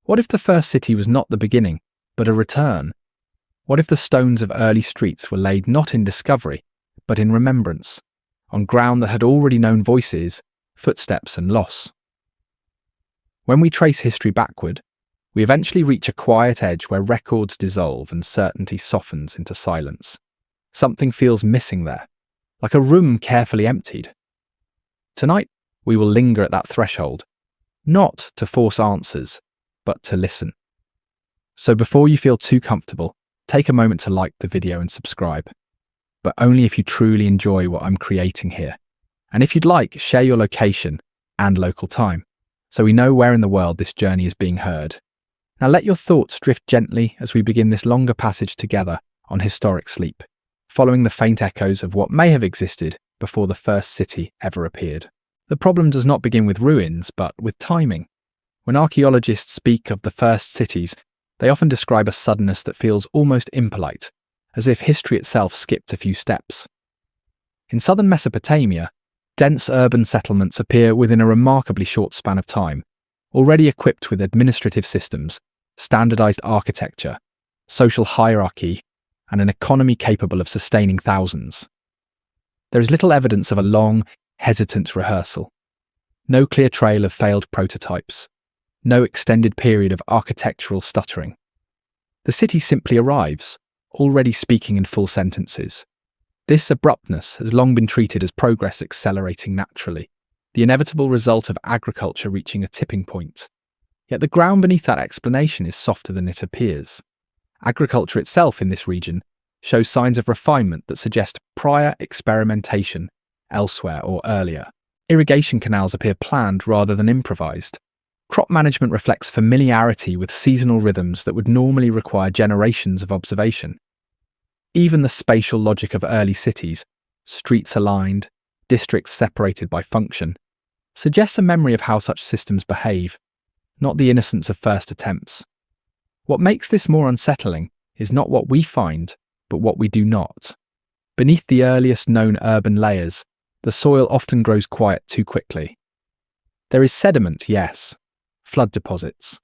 What if the first city was not the beginning, but a return? What if the stones of early streets were laid not in discovery, but in remembrance, on ground that had already known voices, footsteps, and loss? When we trace history backward, we eventually reach a quiet edge where records dissolve and certainty softens into silence. Something feels missing there, like a room carefully emptied. Tonight, we will linger at that threshold, not to force answers, but to listen. So before you feel too comfortable, take a moment to like the video and subscribe, but only if you truly enjoy what I'm creating here. And if you'd like, share your location and local time, so we know where in the world this journey is being heard. Now let your thoughts drift gently as we begin this longer passage together on historic sleep, following the faint echoes of what may have existed before the first city ever appeared. The problem does not begin with ruins, but with timing. When archaeologists speak of the first cities, they often describe a suddenness that feels almost impolite, as if history itself skipped a few steps. In southern Mesopotamia, dense urban settlements appear within a remarkably short span of time, already equipped with administrative systems, standardized architecture, social hierarchy, and an economy capable of sustaining thousands. There is little evidence of a long, hesitant rehearsal. No clear trail of failed prototypes. No extended period of architectural stuttering. The city simply arrives, already speaking in full sentences. This abruptness has long been treated as progress accelerating naturally, the inevitable result of agriculture reaching a tipping point. Yet the ground beneath that explanation is softer than it appears. Agriculture itself in this region shows signs of refinement that suggest prior experimentation elsewhere or earlier. Irrigation canals appear planned rather than improvised. Crop management reflects familiarity with seasonal rhythms that would normally require generations of observation. Even the spatial logic of early cities, streets aligned, districts separated by function, suggests a memory of how such systems behave, not the innocence of first attempts. What makes this more unsettling is not what we find, but what we do not. Beneath the earliest known urban layers, the soil often grows quiet too quickly. There is sediment, yes, flood deposits,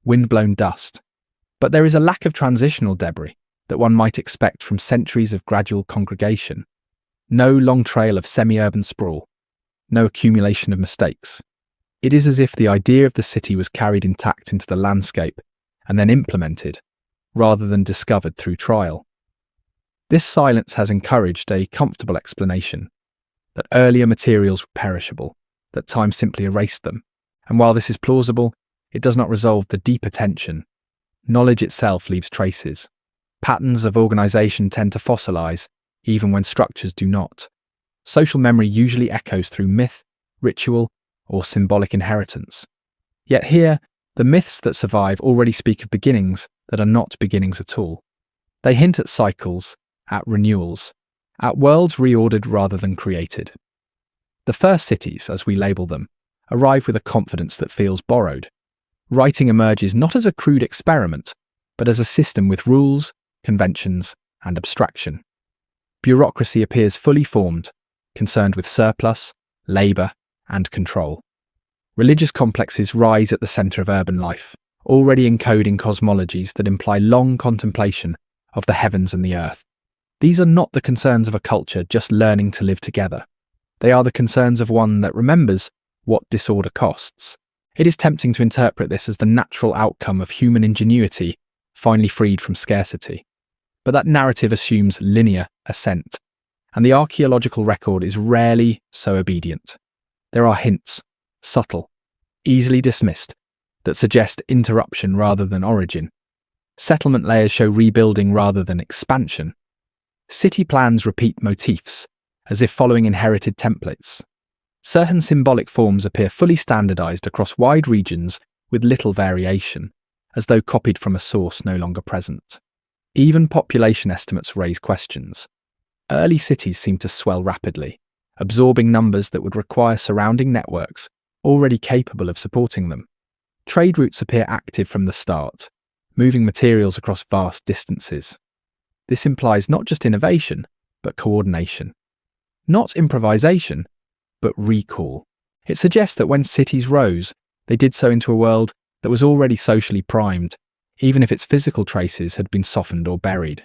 wind-blown dust, but there is a lack of transitional debris that one might expect from centuries of gradual congregation. No long trail of semi-urban sprawl, no accumulation of mistakes. It is as if the idea of the city was carried intact into the landscape and then implemented, rather than discovered through trial. This silence has encouraged a comfortable explanation that earlier materials were perishable, that time simply erased them. And while this is plausible, it does not resolve the deeper tension. Knowledge itself leaves traces. Patterns of organisation tend to fossilise, even when structures do not. Social memory usually echoes through myth, ritual, or symbolic inheritance. Yet here, the myths that survive already speak of beginnings that are not beginnings at all. They hint at cycles, at renewals, at worlds reordered rather than created. The first cities, as we label them, arrive with a confidence that feels borrowed. Writing emerges not as a crude experiment, but as a system with rules, conventions, and abstraction. Bureaucracy appears fully formed, concerned with surplus, labour, and control. Religious complexes rise at the centre of urban life, already encoding cosmologies that imply long contemplation of the heavens and the earth. These are not the concerns of a culture just learning to live together. They are the concerns of one that remembers what disorder costs. It is tempting to interpret this as the natural outcome of human ingenuity, finally freed from scarcity. But that narrative assumes linear ascent, and the archaeological record is rarely so obedient. There are hints, subtle, easily dismissed, that suggest interruption rather than origin. Settlement layers show rebuilding rather than expansion. City plans repeat motifs, as if following inherited templates. Certain symbolic forms appear fully standardized across wide regions with little variation, as though copied from a source no longer present. Even population estimates raise questions. Early cities seem to swell rapidly, absorbing numbers that would require surrounding networks already capable of supporting them. Trade routes appear active from the start, moving materials across vast distances. This implies not just innovation, but coordination. Not improvisation, but recall. It suggests that when cities rose, they did so into a world that was already socially primed, even if its physical traces had been softened or buried.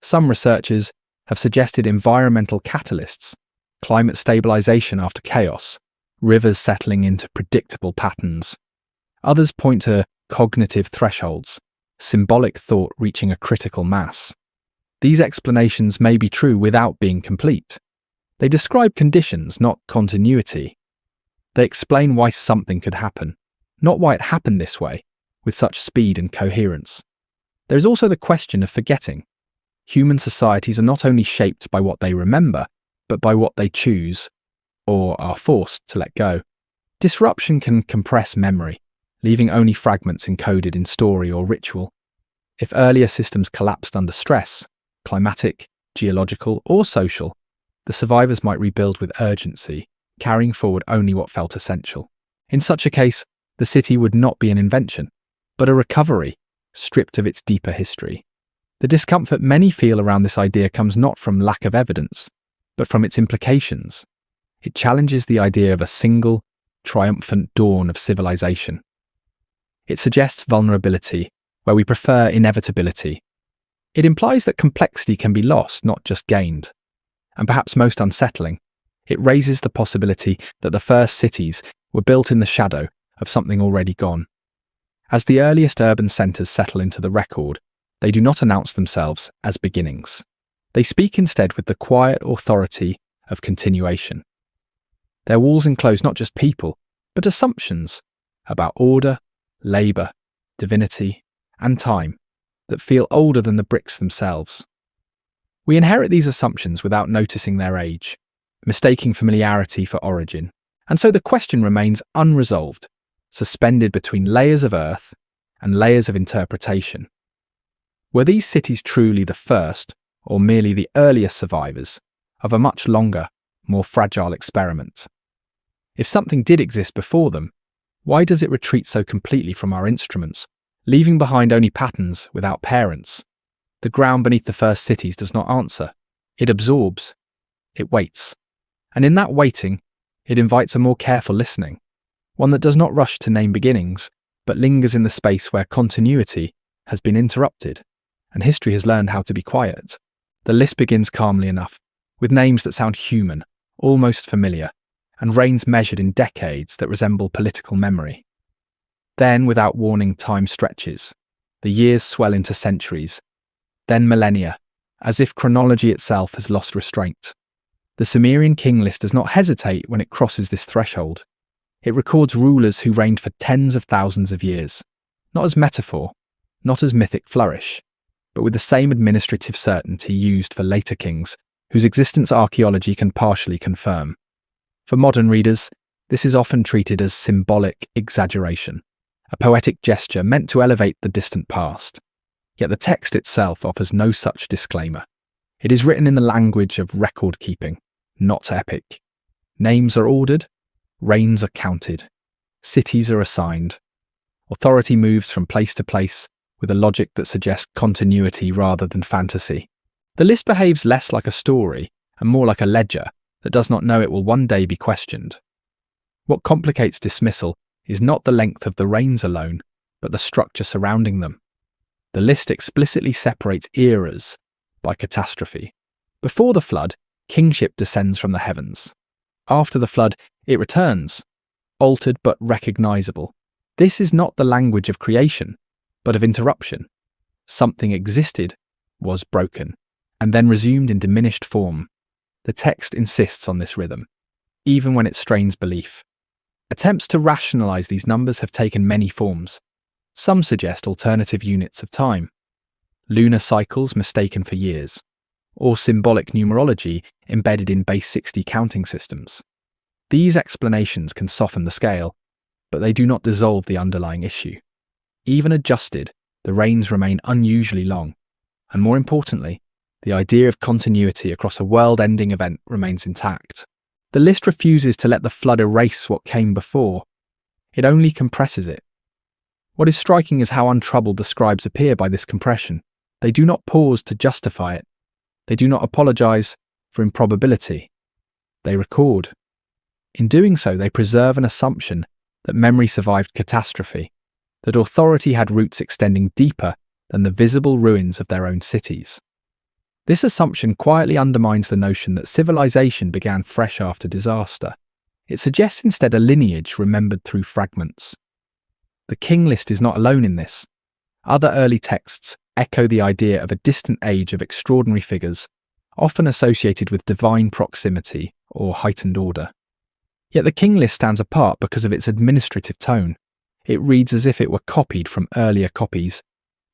Some researchers have suggested environmental catalysts, climate stabilization after chaos, rivers settling into predictable patterns. Others point to cognitive thresholds, symbolic thought reaching a critical mass. These explanations may be true without being complete. They describe conditions, not continuity. They explain why something could happen, not why it happened this way, with such speed and coherence. There is also the question of forgetting. Human societies are not only shaped by what they remember, but by what they choose, or are forced to let go. Disruption can compress memory, leaving only fragments encoded in story or ritual. If earlier systems collapsed under stress, climatic, geological, or social, the survivors might rebuild with urgency, carrying forward only what felt essential. In such a case, the city would not be an invention, but a recovery, stripped of its deeper history. The discomfort many feel around this idea comes not from lack of evidence, but from its implications. It challenges the idea of a single, triumphant dawn of civilization. It suggests vulnerability, where we prefer inevitability. It implies that complexity can be lost, not just gained. And perhaps most unsettling, it raises the possibility that the first cities were built in the shadow of something already gone. As the earliest urban centres settle into the record, they do not announce themselves as beginnings. They speak instead with the quiet authority of continuation. Their walls enclose not just people, but assumptions about order, labour, divinity, and time that feel older than the bricks themselves. We inherit these assumptions without noticing their age, mistaking familiarity for origin, and so the question remains unresolved, suspended between layers of earth and layers of interpretation. Were these cities truly the first, or merely the earliest survivors, of a much longer, more fragile experiment? If something did exist before them, why does it retreat so completely from our instruments, leaving behind only patterns without parents? The ground beneath the first cities does not answer. It absorbs. It waits. And in that waiting, it invites a more careful listening, one that does not rush to name beginnings, but lingers in the space where continuity has been interrupted, and history has learned how to be quiet. The list begins calmly enough, with names that sound human, almost familiar, and reigns measured in decades that resemble political memory. Then, without warning, time stretches. The years swell into centuries, then millennia, as if chronology itself has lost restraint. The Sumerian king list does not hesitate when it crosses this threshold. It records rulers who reigned for tens of thousands of years, not as metaphor, not as mythic flourish, but with the same administrative certainty used for later kings, whose existence archaeology can partially confirm. For modern readers, this is often treated as symbolic exaggeration, a poetic gesture meant to elevate the distant past. Yet the text itself offers no such disclaimer. It is written in the language of record-keeping, not epic. Names are ordered, reigns are counted, cities are assigned. Authority moves from place to place with a logic that suggests continuity rather than fantasy. The list behaves less like a story and more like a ledger that does not know it will one day be questioned. What complicates dismissal is not the length of the reigns alone, but the structure surrounding them. The list explicitly separates eras by catastrophe. Before the flood, kingship descends from the heavens. After the flood, it returns, altered but recognizable. This is not the language of creation, but of interruption. Something existed, was broken, and then resumed in diminished form. The text insists on this rhythm, even when it strains belief. Attempts to rationalize these numbers have taken many forms. Some suggest alternative units of time, lunar cycles mistaken for years, or symbolic numerology embedded in base 60 counting systems. These explanations can soften the scale, but they do not dissolve the underlying issue. Even adjusted, the reigns remain unusually long, and more importantly, the idea of continuity across a world-ending event remains intact. The list refuses to let the flood erase what came before. It only compresses it. What is striking is how untroubled the scribes appear by this compression. They do not pause to justify it. They do not apologize for improbability. They record. In doing so, they preserve an assumption that memory survived catastrophe, that authority had roots extending deeper than the visible ruins of their own cities. This assumption quietly undermines the notion that civilization began fresh after disaster. It suggests instead a lineage remembered through fragments. The king list is not alone in this. Other early texts echo the idea of a distant age of extraordinary figures, often associated with divine proximity or heightened order. Yet the king list stands apart because of its administrative tone. It reads as if it were copied from earlier copies,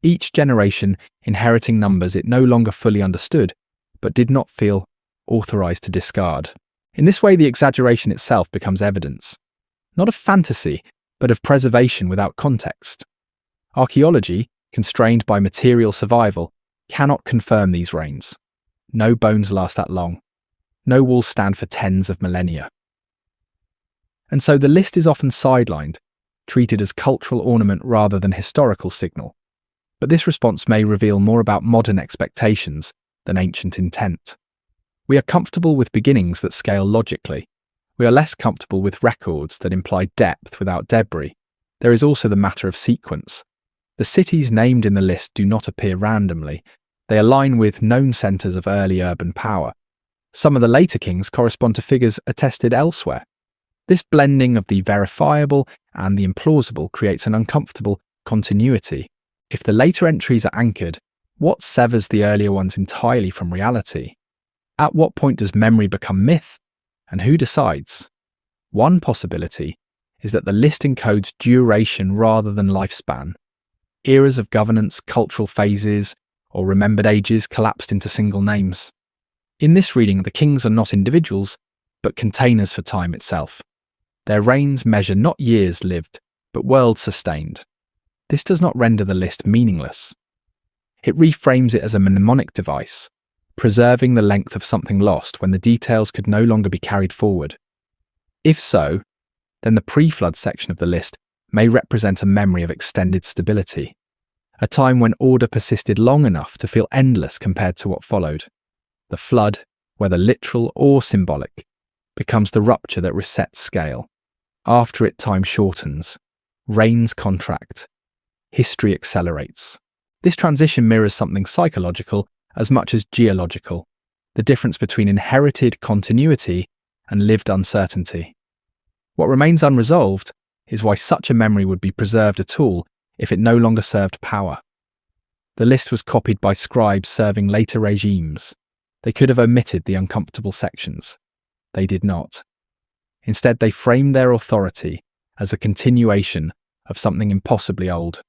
each generation inheriting numbers it no longer fully understood, but did not feel authorized to discard. In this way, the exaggeration itself becomes evidence, not of fantasy, but of preservation without context. Archaeology, constrained by material survival, cannot confirm these reigns. No bones last that long. No walls stand for tens of millennia. And so the list is often sidelined, treated as cultural ornament rather than historical signal. But this response may reveal more about modern expectations than ancient intent. We are comfortable with beginnings that scale logically. We are less comfortable with records that imply depth without debris. There is also the matter of sequence. The cities named in the list do not appear randomly. They align with known centres of early urban power. Some of the later kings correspond to figures attested elsewhere. This blending of the verifiable and the implausible creates an uncomfortable continuity. If the later entries are anchored, what severs the earlier ones entirely from reality? At what point does memory become myth? And who decides? One possibility is that the list encodes duration rather than lifespan. Eras of governance, cultural phases, or remembered ages collapsed into single names. In this reading, the kings are not individuals, but containers for time itself. Their reigns measure not years lived, but worlds sustained. This does not render the list meaningless. It reframes it as a mnemonic device, preserving the length of something lost when the details could no longer be carried forward. If so, then the pre-flood section of the list may represent a memory of extended stability, a time when order persisted long enough to feel endless compared to what followed. The flood, whether literal or symbolic, becomes the rupture that resets scale. After it, time shortens, reigns contract, history accelerates. This transition mirrors something psychological as much as geological, the difference between inherited continuity and lived uncertainty. What remains unresolved is why such a memory would be preserved at all if it no longer served power. The list was copied by scribes serving later regimes. They could have omitted the uncomfortable sections. They did not. Instead, they framed their authority as a continuation of something impossibly old.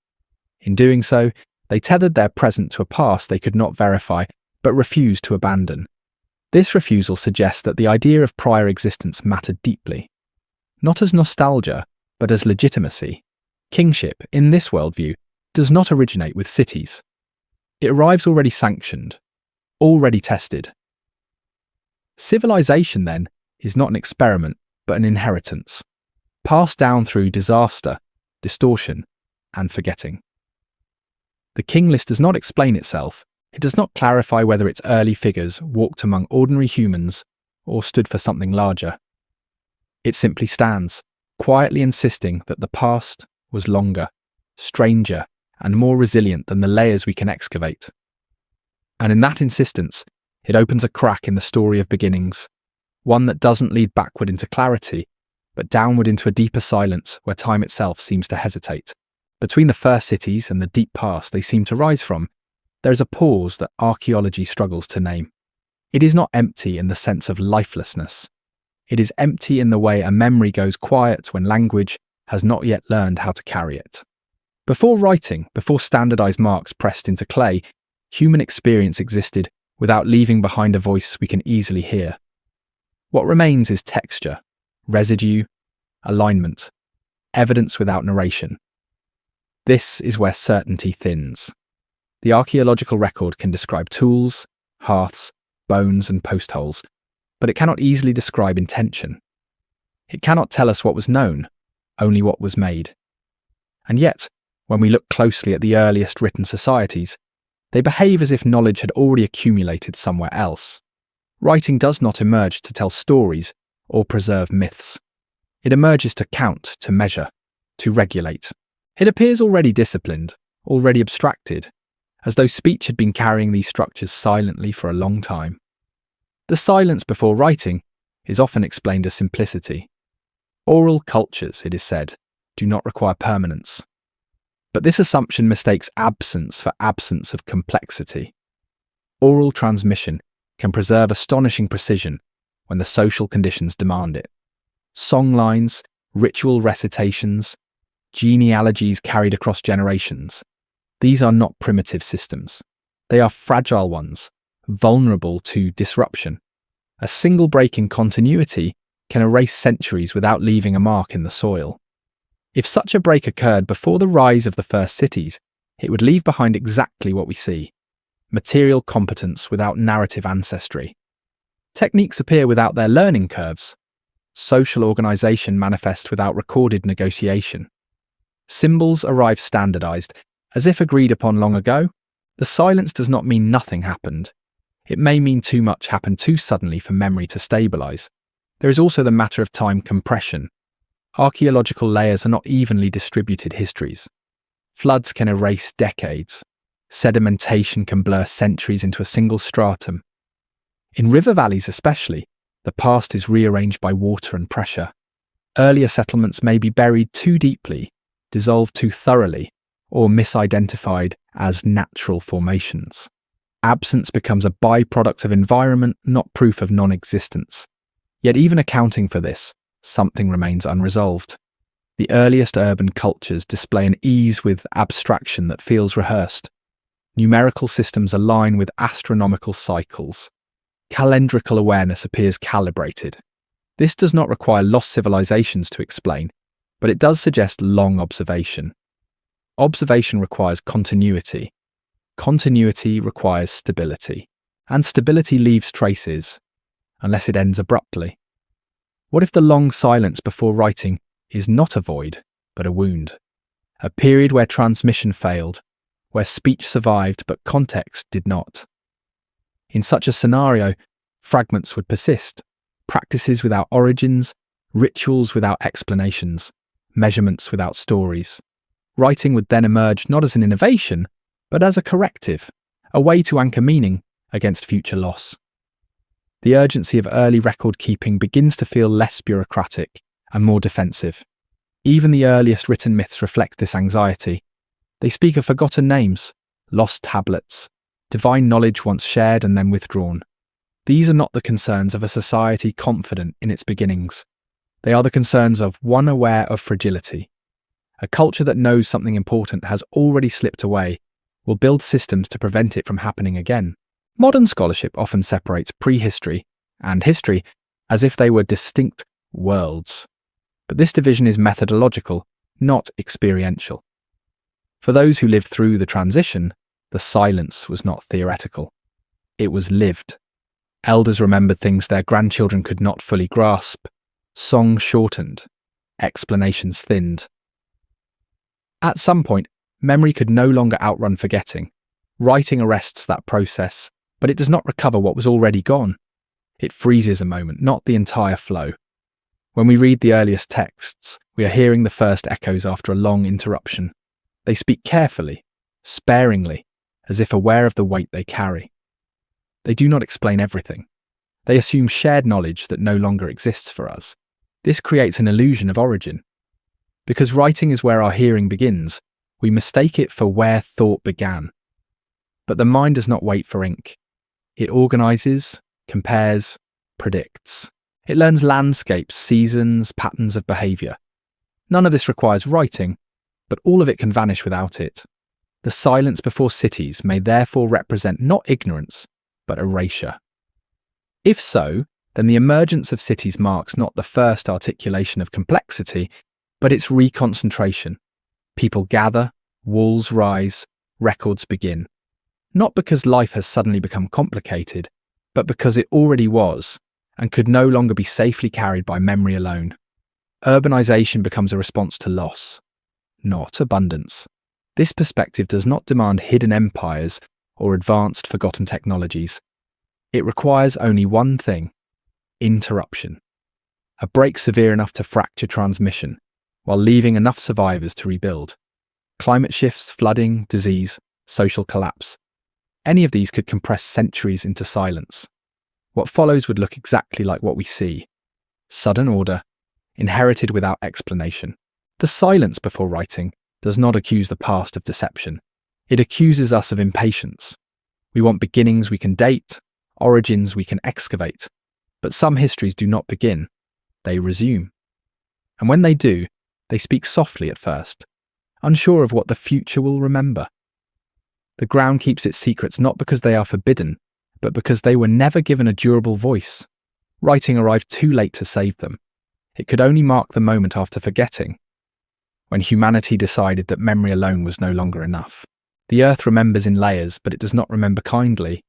In doing so, they tethered their present to a past they could not verify but refused to abandon. This refusal suggests that the idea of prior existence mattered deeply, not as nostalgia, but as legitimacy. Kingship, in this worldview, does not originate with cities. It arrives already sanctioned, already tested. Civilization, then, is not an experiment, but an inheritance, passed down through disaster, distortion, and forgetting. The king list does not explain itself. It does not clarify whether its early figures walked among ordinary humans or stood for something larger. It simply stands, quietly insisting that the past was longer, stranger, and more resilient than the layers we can excavate. And in that insistence, it opens a crack in the story of beginnings, one that doesn't lead backward into clarity, but downward into a deeper silence where time itself seems to hesitate. Between the first cities and the deep past they seem to rise from, there is a pause that archaeology struggles to name. It is not empty in the sense of lifelessness. It is empty in the way a memory goes quiet when language has not yet learned how to carry it. Before writing, before standardized marks pressed into clay, human experience existed without leaving behind a voice we can easily hear. What remains is texture, residue, alignment, evidence without narration. This is where certainty thins. The archaeological record can describe tools, hearths, bones, and post holes, but it cannot easily describe intention. It cannot tell us what was known, only what was made. And yet, when we look closely at the earliest written societies, they behave as if knowledge had already accumulated somewhere else. Writing does not emerge to tell stories or preserve myths. It emerges to count, to measure, to regulate. It appears already disciplined, already abstracted, as though speech had been carrying these structures silently for a long time. The silence before writing is often explained as simplicity. Oral cultures, it is said, do not require permanence. But this assumption mistakes absence for absence of complexity. Oral transmission can preserve astonishing precision when the social conditions demand it. Songlines, ritual recitations, genealogies carried across generations. These are not primitive systems. They are fragile ones, vulnerable to disruption. A single break in continuity can erase centuries without leaving a mark in the soil. If such a break occurred before the rise of the first cities, it would leave behind exactly what we see: material competence without narrative ancestry. Techniques appear without their learning curves. Social organization manifests without recorded negotiation. Symbols arrive standardized, as if agreed upon long ago. The silence does not mean nothing happened. It may mean too much happened too suddenly for memory to stabilize. There is also the matter of time compression. Archaeological layers are not evenly distributed histories. Floods can erase decades. Sedimentation can blur centuries into a single stratum. In river valleys especially, the past is rearranged by water and pressure. Earlier settlements may be buried too deeply, dissolved too thoroughly, or misidentified as natural formations. Absence becomes a byproduct of environment, not proof of non-existence. Yet even accounting for this, something remains unresolved. The earliest urban cultures display an ease with abstraction that feels rehearsed. Numerical systems align with astronomical cycles. Calendrical awareness appears calibrated. This does not require lost civilizations to explain, but it does suggest long observation. Observation requires continuity. Continuity requires stability. And stability leaves traces, unless it ends abruptly. What if the long silence before writing is not a void, but a wound? A period where transmission failed, where speech survived but context did not. In such a scenario, fragments would persist, practices without origins, rituals without explanations, measurements without stories. Writing would then emerge not as an innovation, but as a corrective, a way to anchor meaning against future loss. The urgency of early record keeping begins to feel less bureaucratic and more defensive. Even the earliest written myths reflect this anxiety. They speak of forgotten names, lost tablets, divine knowledge once shared and then withdrawn. These are not the concerns of a society confident in its beginnings. They are the concerns of one aware of fragility. A culture that knows something important has already slipped away will build systems to prevent it from happening again. Modern scholarship often separates prehistory and history as if they were distinct worlds. But this division is methodological, not experiential. For those who lived through the transition, the silence was not theoretical. It was lived. Elders remembered things their grandchildren could not fully grasp. Songs shortened. Explanations thinned. At some point, memory could no longer outrun forgetting. Writing arrests that process, but it does not recover what was already gone. It freezes a moment, not the entire flow. When we read the earliest texts, we are hearing the first echoes after a long interruption. They speak carefully, sparingly, as if aware of the weight they carry. They do not explain everything. They assume shared knowledge that no longer exists for us. This creates an illusion of origin. Because writing is where our hearing begins, we mistake it for where thought began. But the mind does not wait for ink. It organizes, compares, predicts. It learns landscapes, seasons, patterns of behavior. None of this requires writing, but all of it can vanish without it. The silence before cities may therefore represent not ignorance, but erasure. If so, then the emergence of cities marks not the first articulation of complexity, but its reconcentration. People gather, walls rise, records begin. Not because life has suddenly become complicated, but because it already was, and could no longer be safely carried by memory alone. Urbanization becomes a response to loss, not abundance. This perspective does not demand hidden empires or advanced forgotten technologies. It requires only one thing: interruption. A break severe enough to fracture transmission, while leaving enough survivors to rebuild. Climate shifts, flooding, disease, social collapse. Any of these could compress centuries into silence. What follows would look exactly like what we see. Sudden order, inherited without explanation. The silence before writing does not accuse the past of deception. It accuses us of impatience. We want beginnings we can date, origins we can excavate. But some histories do not begin. They resume. And when they do, they speak softly at first, unsure of what the future will remember. The ground keeps its secrets not because they are forbidden, but because they were never given a durable voice. Writing arrived too late to save them. It could only mark the moment after forgetting, when humanity decided that memory alone was no longer enough. The earth remembers in layers, but it does not remember kindly.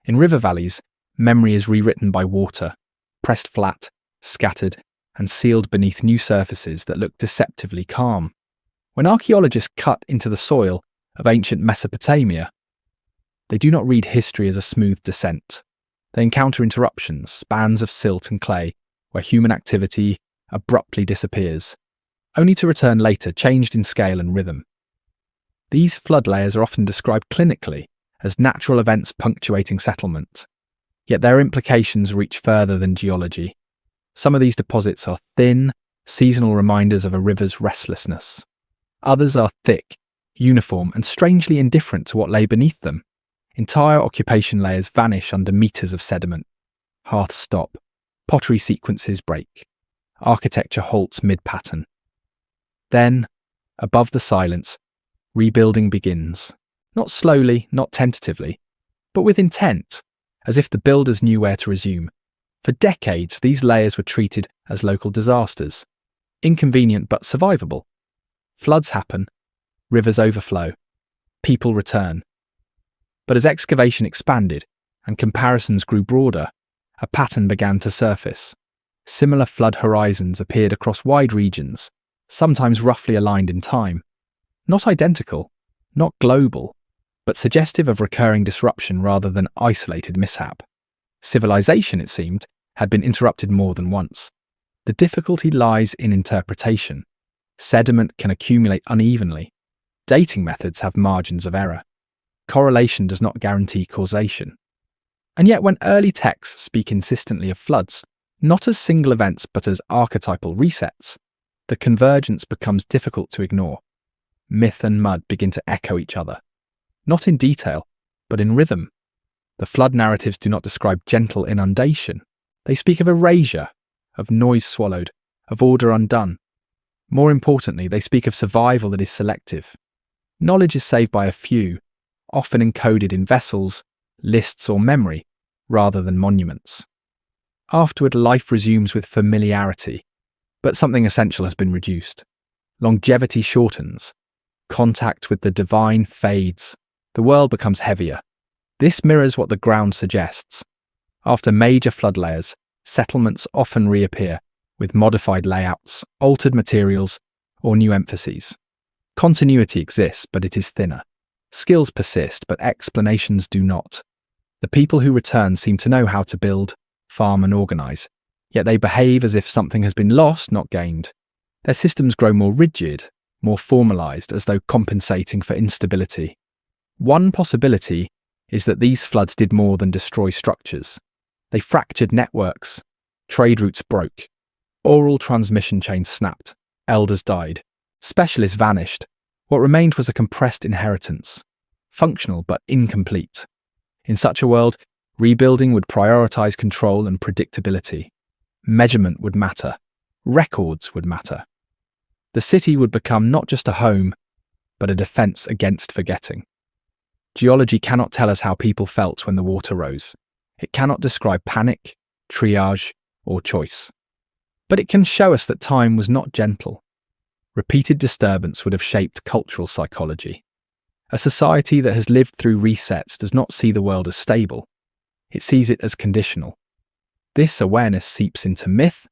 In river valleys, memory is rewritten by water, pressed flat, scattered, and sealed beneath new surfaces that look deceptively calm. When archaeologists cut into the soil of ancient Mesopotamia, they do not read history as a smooth descent. They encounter interruptions, bands of silt and clay, where human activity abruptly disappears, only to return later, changed in scale and rhythm. These flood layers are often described clinically as natural events punctuating settlement, yet their implications reach further than geology. Some of these deposits are thin, seasonal reminders of a river's restlessness. Others are thick, uniform, and strangely indifferent to what lay beneath them. Entire occupation layers vanish under meters of sediment. Hearths stop. Pottery sequences break. Architecture halts mid-pattern. Then, above the silence, rebuilding begins. Not slowly, not tentatively, but with intent, as if the builders knew where to resume. For decades, these layers were treated as local disasters, inconvenient but survivable. Floods happen, rivers overflow, people return. But as excavation expanded and comparisons grew broader, a pattern began to surface. Similar flood horizons appeared across wide regions, sometimes roughly aligned in time. Not identical, not global, but suggestive of recurring disruption rather than isolated mishap. Civilization, it seemed, had been interrupted more than once. The difficulty lies in interpretation. Sediment can accumulate unevenly. Dating methods have margins of error. Correlation does not guarantee causation. And yet when early texts speak insistently of floods, not as single events but as archetypal resets, the convergence becomes difficult to ignore. Myth and mud begin to echo each other. Not in detail, but in rhythm. The flood narratives do not describe gentle inundation. They speak of erasure, of noise swallowed, of order undone. More importantly, they speak of survival that is selective. Knowledge is saved by a few, often encoded in vessels, lists or memory, rather than monuments. Afterward, life resumes with familiarity, but something essential has been reduced. Longevity shortens. Contact with the divine fades. The world becomes heavier. This mirrors what the ground suggests. After major flood layers, settlements often reappear with modified layouts, altered materials, or new emphases. Continuity exists, but it is thinner. Skills persist, but explanations do not. The people who return seem to know how to build, farm, and organize, yet they behave as if something has been lost, not gained. Their systems grow more rigid, more formalized, as though compensating for instability. One possibility is that these floods did more than destroy structures. They fractured networks. Trade routes broke. Oral transmission chains snapped. Elders died. Specialists vanished. What remained was a compressed inheritance, functional but incomplete. In such a world, rebuilding would prioritize control and predictability. Measurement would matter. Records would matter. The city would become not just a home, but a defense against forgetting. Geology cannot tell us how people felt when the water rose. It cannot describe panic, triage, or choice. But it can show us that time was not gentle. Repeated disturbance would have shaped cultural psychology. A society that has lived through resets does not see the world as stable. It sees it as conditional. This awareness seeps into myth,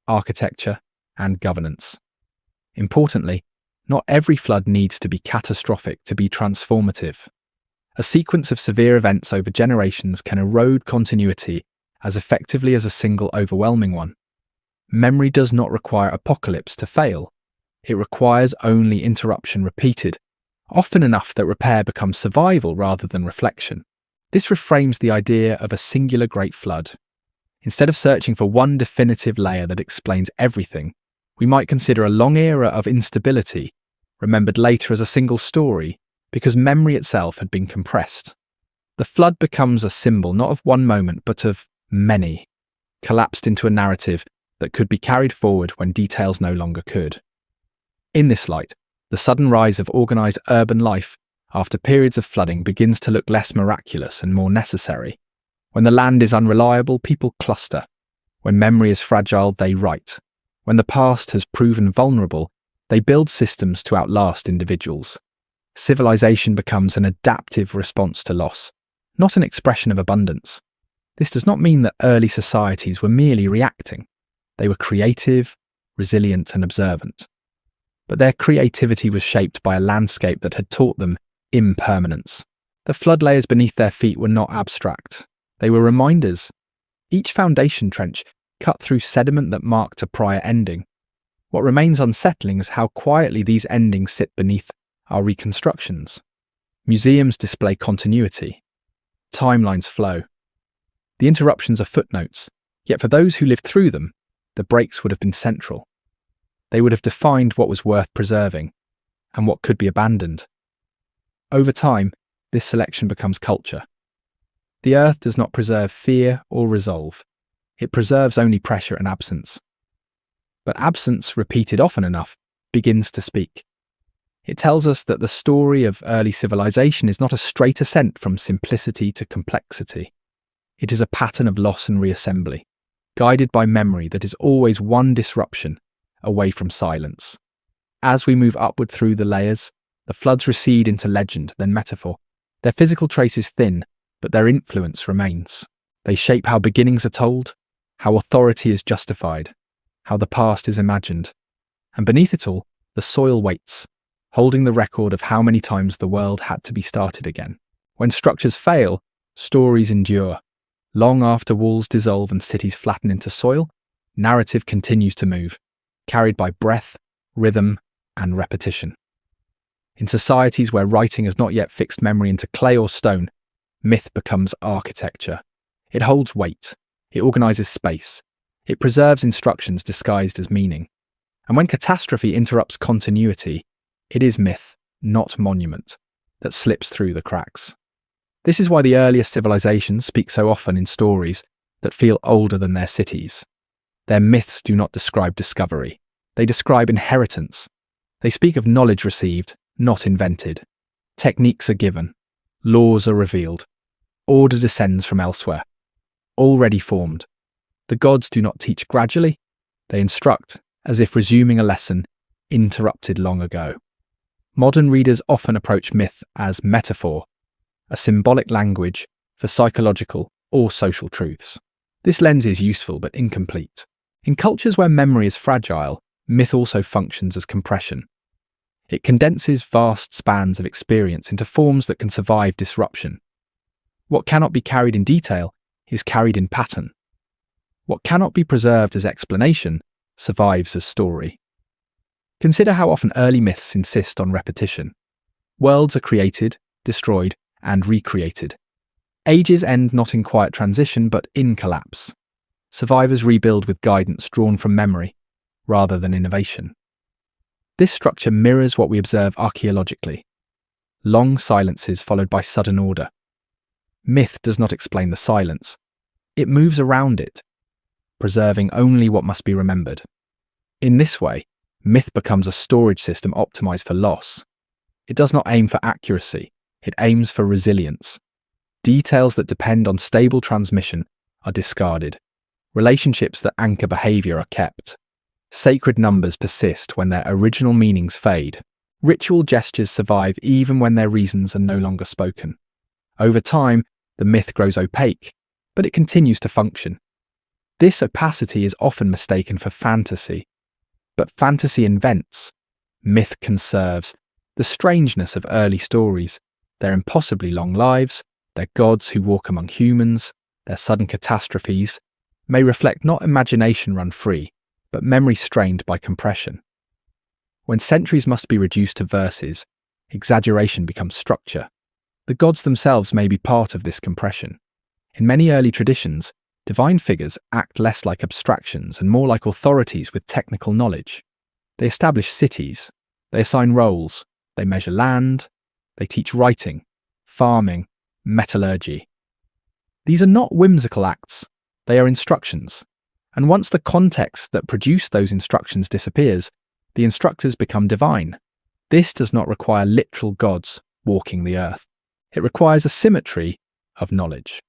architecture, and governance. Importantly, not every flood needs to be catastrophic to be transformative. A sequence of severe events over generations can erode continuity as effectively as a single overwhelming one. Memory does not require apocalypse to fail. It requires only interruption repeated often enough that repair becomes survival rather than reflection. This reframes the idea of a singular great flood. Instead of searching for one definitive layer that explains everything, we might consider a long era of instability, remembered later as a single story, because memory itself had been compressed. The flood becomes a symbol not of one moment but of many, collapsed into a narrative that could be carried forward when details no longer could. In this light, the sudden rise of organised urban life after periods of flooding begins to look less miraculous and more necessary. When the land is unreliable, people cluster. When memory is fragile, they write. When the past has proven vulnerable, they build systems to outlast individuals. Civilization becomes an adaptive response to loss, not an expression of abundance. This does not mean that early societies were merely reacting. They were creative, resilient, and observant. But their creativity was shaped by a landscape that had taught them impermanence. The flood layers beneath their feet were not abstract. They were reminders. Each foundation trench cut through sediment that marked a prior ending. What remains unsettling is how quietly these endings sit beneath our reconstructions. Museums display continuity. Timelines flow. The interruptions are footnotes, yet for those who lived through them, the breaks would have been central. They would have defined what was worth preserving and what could be abandoned. Over time, this selection becomes culture. The earth does not preserve fear or resolve. It preserves only pressure and absence. But absence, repeated often enough, begins to speak. It tells us that the story of early civilization is not a straight ascent from simplicity to complexity. It is a pattern of loss and reassembly, guided by memory that is always one disruption away from silence. As we move upward through the layers, the floods recede into legend, then metaphor. Their physical trace is thin, but their influence remains. They shape how beginnings are told, how authority is justified, how the past is imagined. And beneath it all, the soil waits, holding the record of how many times the world had to be started again. When structures fail, stories endure. Long after walls dissolve and cities flatten into soil, narrative continues to move, carried by breath, rhythm, and repetition. In societies where writing has not yet fixed memory into clay or stone, myth becomes architecture. It holds weight. It organises space. It preserves instructions disguised as meaning. And when catastrophe interrupts continuity, it is myth, not monument, that slips through the cracks. This is why the earliest civilizations speak so often in stories that feel older than their cities. Their myths do not describe discovery. They describe inheritance. They speak of knowledge received, not invented. Techniques are given. Laws are revealed. Order descends from elsewhere, already formed. The gods do not teach gradually. They instruct, as if resuming a lesson interrupted long ago. Modern readers often approach myth as metaphor, a symbolic language for psychological or social truths. This lens is useful but incomplete. In cultures where memory is fragile, myth also functions as compression. It condenses vast spans of experience into forms that can survive disruption. What cannot be carried in detail is carried in pattern. What cannot be preserved as explanation survives as story. Consider how often early myths insist on repetition. Worlds are created, destroyed, and recreated. Ages end not in quiet transition, but in collapse. Survivors rebuild with guidance drawn from memory, rather than innovation. This structure mirrors what we observe archaeologically. Long silences followed by sudden order. Myth does not explain the silence. It moves around it, preserving only what must be remembered. In this way, myth becomes a storage system optimized for loss. It does not aim for accuracy. It aims for resilience. Details that depend on stable transmission are discarded. Relationships that anchor behavior are kept. Sacred numbers persist when their original meanings fade. Ritual gestures survive even when their reasons are no longer spoken. Over time, the myth grows opaque, but it continues to function. This opacity is often mistaken for fantasy. But fantasy invents. Myth conserves. The strangeness of early stories, their impossibly long lives, their gods who walk among humans, their sudden catastrophes, may reflect not imagination run free, but memory strained by compression. When centuries must be reduced to verses, exaggeration becomes structure. The gods themselves may be part of this compression. In many early traditions, divine figures act less like abstractions and more like authorities with technical knowledge. They establish cities, they assign roles, they measure land, they teach writing, farming, metallurgy. These are not whimsical acts, they are instructions. And once the context that produced those instructions disappears, the instructors become divine. This does not require literal gods walking the earth. It requires a symmetry of knowledge.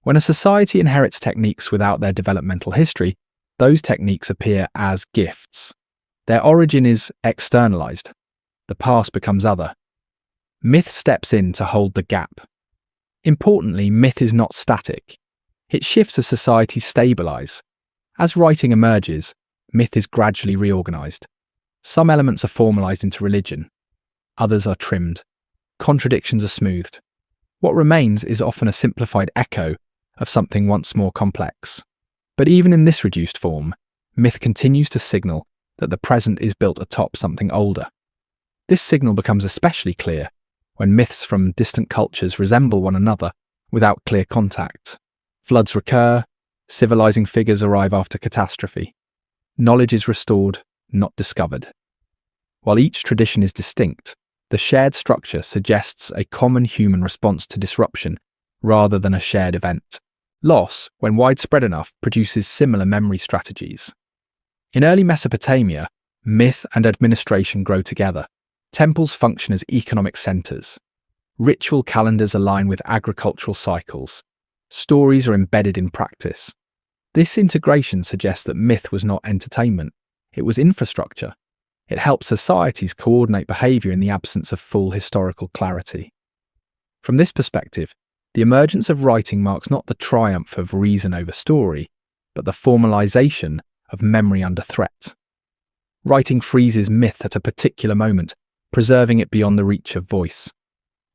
When a society inherits techniques without their developmental history, those techniques appear as gifts. Their origin is externalized. The past becomes other. Myth steps in to hold the gap. Importantly, myth is not static. It shifts as societies stabilize. As writing emerges, myth is gradually reorganized. Some elements are formalized into religion. Others are trimmed. Contradictions are smoothed. What remains is often a simplified echo of something once more complex. But even in this reduced form, myth continues to signal that the present is built atop something older. This signal becomes especially clear when myths from distant cultures resemble one another without clear contact. Floods recur, civilizing figures arrive after catastrophe. Knowledge is restored, not discovered. While each tradition is distinct, the shared structure suggests a common human response to disruption rather than a shared event. Loss, when widespread enough, produces similar memory strategies. In early Mesopotamia, myth and administration grow together. Temples function as economic centers. Ritual calendars align with agricultural cycles. Stories are embedded in practice. This integration suggests that myth was not entertainment, it was infrastructure. It helps societies coordinate behaviour in the absence of full historical clarity. From this perspective, the emergence of writing marks not the triumph of reason over story, but the formalisation of memory under threat. Writing freezes myth at a particular moment, preserving it beyond the reach of voice.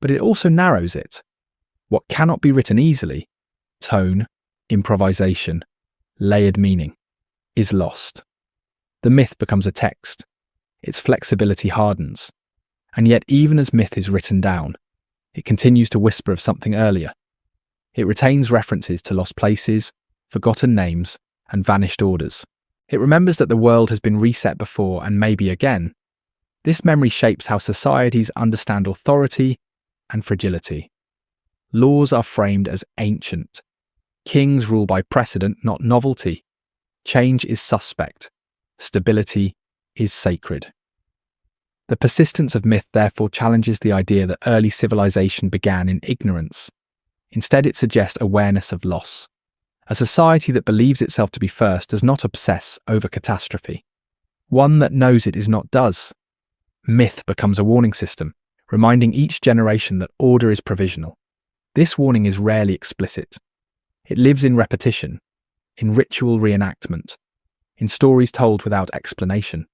But it also narrows it. What cannot be written easily, tone, improvisation, layered meaning, is lost. The myth becomes a text. Its flexibility hardens. And yet even as myth is written down, it continues to whisper of something earlier. It retains references to lost places, forgotten names, and vanished orders. It remembers that the world has been reset before and maybe again. This memory shapes how societies understand authority and fragility. Laws are framed as ancient. Kings rule by precedent, not novelty. Change is suspect. Stability is sacred. The persistence of myth therefore challenges the idea that early civilization began in ignorance. Instead, it suggests awareness of loss. A society that believes itself to be first does not obsess over catastrophe. One that knows it is not does. Myth becomes a warning system, reminding each generation that order is provisional. This warning is rarely explicit. It lives in repetition, in ritual reenactment, in stories told without explanation.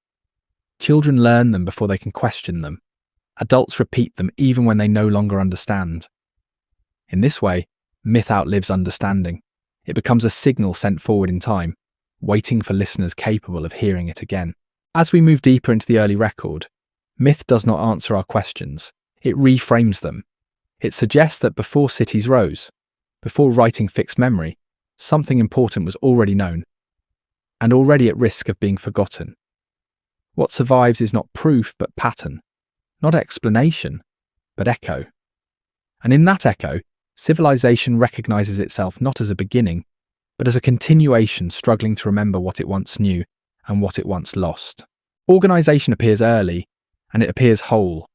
Children learn them before they can question them. Adults repeat them even when they no longer understand. In this way, myth outlives understanding. It becomes a signal sent forward in time, waiting for listeners capable of hearing it again. As we move deeper into the early record, myth does not answer our questions. It reframes them. It suggests that before cities rose, before writing fixed memory, something important was already known, and already at risk of being forgotten. What survives is not proof but pattern, not explanation, but echo. And in that echo, civilization recognizes itself not as a beginning, but as a continuation struggling to remember what it once knew and what it once lost. Organization appears early, and it appears whole.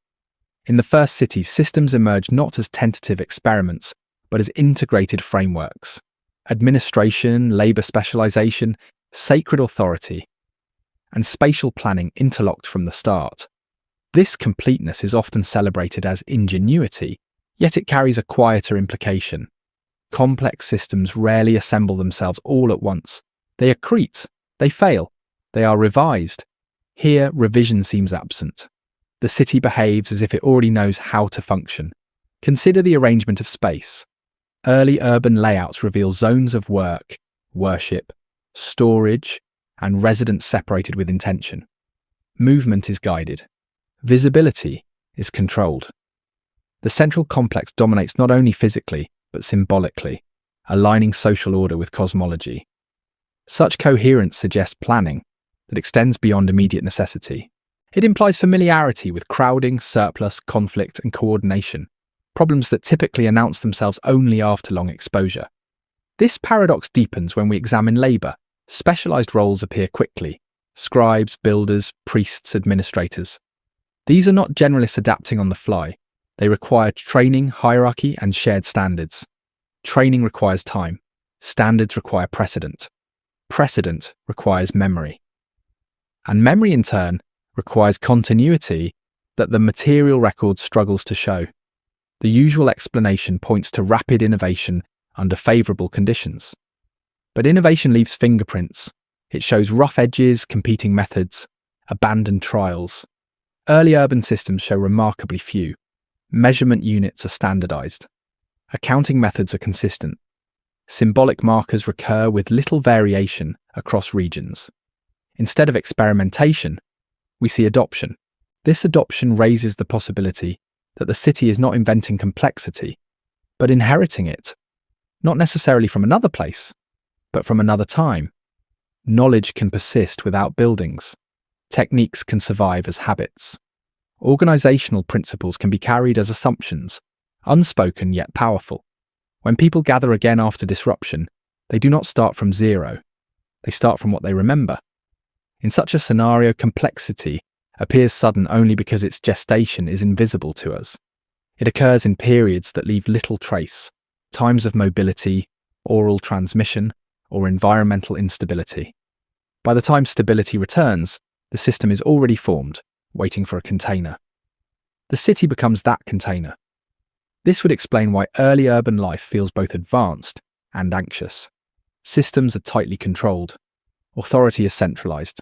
In the first cities, systems emerge not as tentative experiments, but as integrated frameworks. Administration, labor specialization, sacred authority, and spatial planning interlocked from the start. This completeness is often celebrated as ingenuity, yet it carries a quieter implication. Complex systems rarely assemble themselves all at once. They accrete, they fail, they are revised. Here, revision seems absent. The city behaves as if it already knows how to function. Consider the arrangement of space. Early urban layouts reveal zones of work, worship, storage, and residents separated with intention. Movement is guided. Visibility is controlled. The central complex dominates not only physically, but symbolically, aligning social order with cosmology. Such coherence suggests planning that extends beyond immediate necessity. It implies familiarity with crowding, surplus, conflict, and coordination, problems that typically announce themselves only after long exposure. This paradox deepens when we examine labour. Specialised roles appear quickly: scribes, builders, priests, administrators. These are not generalists adapting on the fly. They require training, hierarchy, and shared standards. Training requires time. Standards require precedent. Precedent requires memory. And memory, in turn, requires continuity that the material record struggles to show. The usual explanation points to rapid innovation under favourable conditions. But innovation leaves fingerprints. It shows rough edges, competing methods, abandoned trials. Early urban systems show remarkably few. Measurement units are standardised. Accounting methods are consistent. Symbolic markers recur with little variation across regions. Instead of experimentation, we see adoption. This adoption raises the possibility that the city is not inventing complexity, but inheriting it, not necessarily from another place, but from another time. Knowledge can persist without buildings. Techniques can survive as habits. Organizational principles can be carried as assumptions, unspoken yet powerful. When people gather again after disruption, they do not start from zero. They start from what they remember. In such a scenario, complexity appears sudden only because its gestation is invisible to us. It occurs in periods that leave little trace, times of mobility, oral transmission, or environmental instability. By the time stability returns, the system is already formed, waiting for a container. The city becomes that container. This would explain why early urban life feels both advanced and anxious. Systems are tightly controlled. Authority is centralized.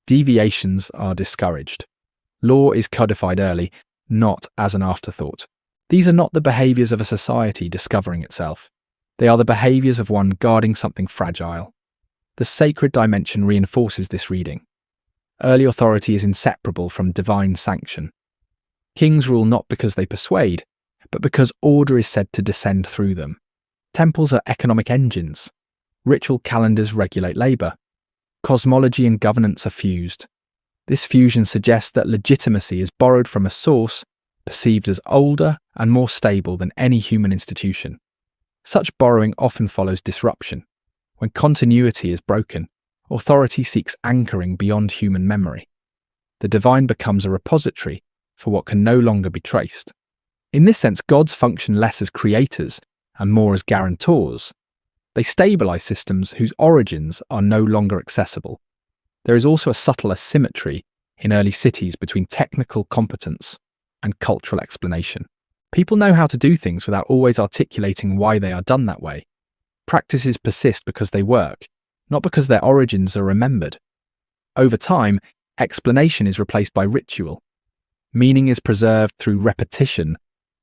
Deviations are discouraged. Law is codified early, not as an afterthought. These are not the behaviours of a society discovering itself. They are the behaviours of one guarding something fragile. The sacred dimension reinforces this reading. Early authority is inseparable from divine sanction. Kings rule not because they persuade, but because order is said to descend through them. Temples are economic engines. Ritual calendars regulate labour. Cosmology and governance are fused. This fusion suggests that legitimacy is borrowed from a source perceived as older and more stable than any human institution. Such borrowing often follows disruption. When continuity is broken, authority seeks anchoring beyond human memory. The divine becomes a repository for what can no longer be traced. In this sense, gods function less as creators and more as guarantors. They stabilize systems whose origins are no longer accessible. There is also a subtle asymmetry in early cities between technical competence and cultural explanation. People know how to do things without always articulating why they are done that way. Practices persist because they work, not because their origins are remembered. Over time, explanation is replaced by ritual. Meaning is preserved through repetition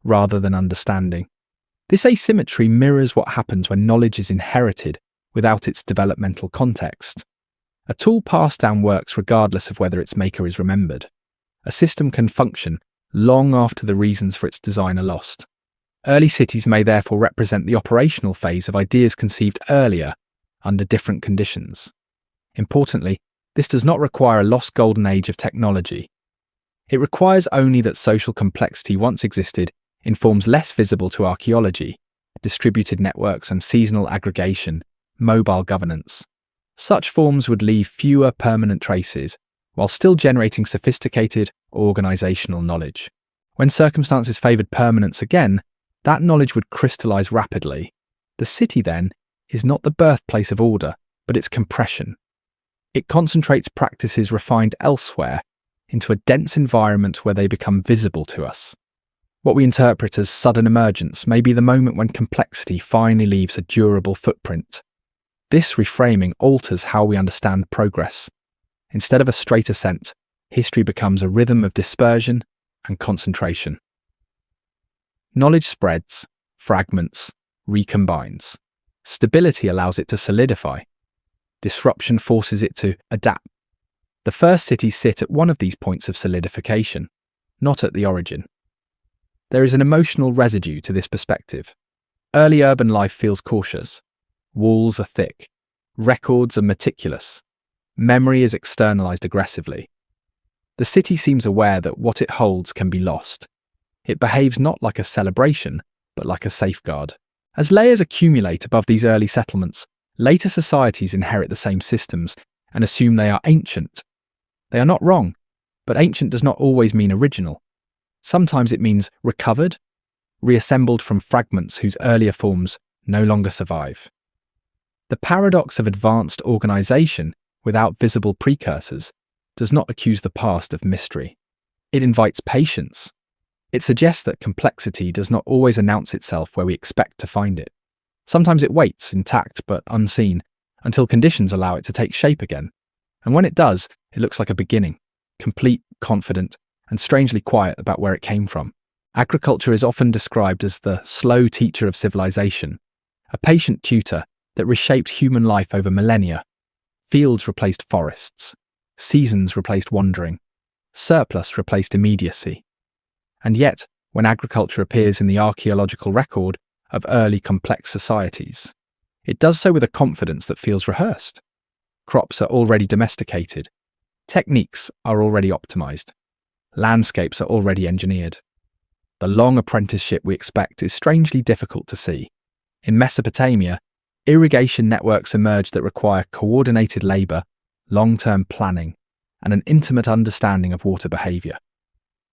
rather than understanding. This asymmetry mirrors what happens when knowledge is inherited without its developmental context. A tool passed down works regardless of whether its maker is remembered. A system can function long after the reasons for its design are lost. Early cities may therefore represent the operational phase of ideas conceived earlier under different conditions. Importantly, this does not require a lost golden age of technology. It requires only that social complexity once existed in forms less visible to archaeology, distributed networks and seasonal aggregation, mobile governance. Such forms would leave fewer permanent traces, while still generating sophisticated organizational knowledge. When circumstances favored permanence again, that knowledge would crystallize rapidly. The city, then, is not the birthplace of order, but its compression. It concentrates practices refined elsewhere into a dense environment where they become visible to us. What we interpret as sudden emergence may be the moment when complexity finally leaves a durable footprint. This reframing alters how we understand progress. Instead of a straight ascent, history becomes a rhythm of dispersion and concentration. Knowledge spreads, fragments, recombines. Stability allows it to solidify. Disruption forces it to adapt. The first cities sit at one of these points of solidification. not at the origin. There is an emotional residue to this perspective. Early urban life feels cautious. Walls are thick. Records are meticulous. Memory is externalized aggressively. The city seems aware that what it holds can be lost. It behaves not like a celebration, but like a safeguard. As layers accumulate above these early settlements, later societies inherit the same systems and assume they are ancient. They are not wrong, but ancient does not always mean original. Sometimes it means recovered, reassembled from fragments whose earlier forms no longer survive. The paradox of advanced organization without visible precursors does not accuse the past of mystery. It invites patience. It suggests that complexity does not always announce itself where we expect to find it. Sometimes it waits, intact but unseen, until conditions allow it to take shape again. And when it does, it looks like a beginning, complete, confident, and strangely quiet about where it came from. Agriculture is often described as the slow teacher of civilization, a patient tutor that reshaped human life over millennia. Fields replaced forests. Seasons replaced wandering. Surplus replaced immediacy. And yet, when agriculture appears in the archaeological record of early complex societies, it does so with a confidence that feels rehearsed. Crops are already domesticated. Techniques are already optimized. Landscapes are already engineered. The long apprenticeship we expect is strangely difficult to see. In Mesopotamia, irrigation networks emerge that require coordinated labor, long-term planning, and an intimate understanding of water behavior.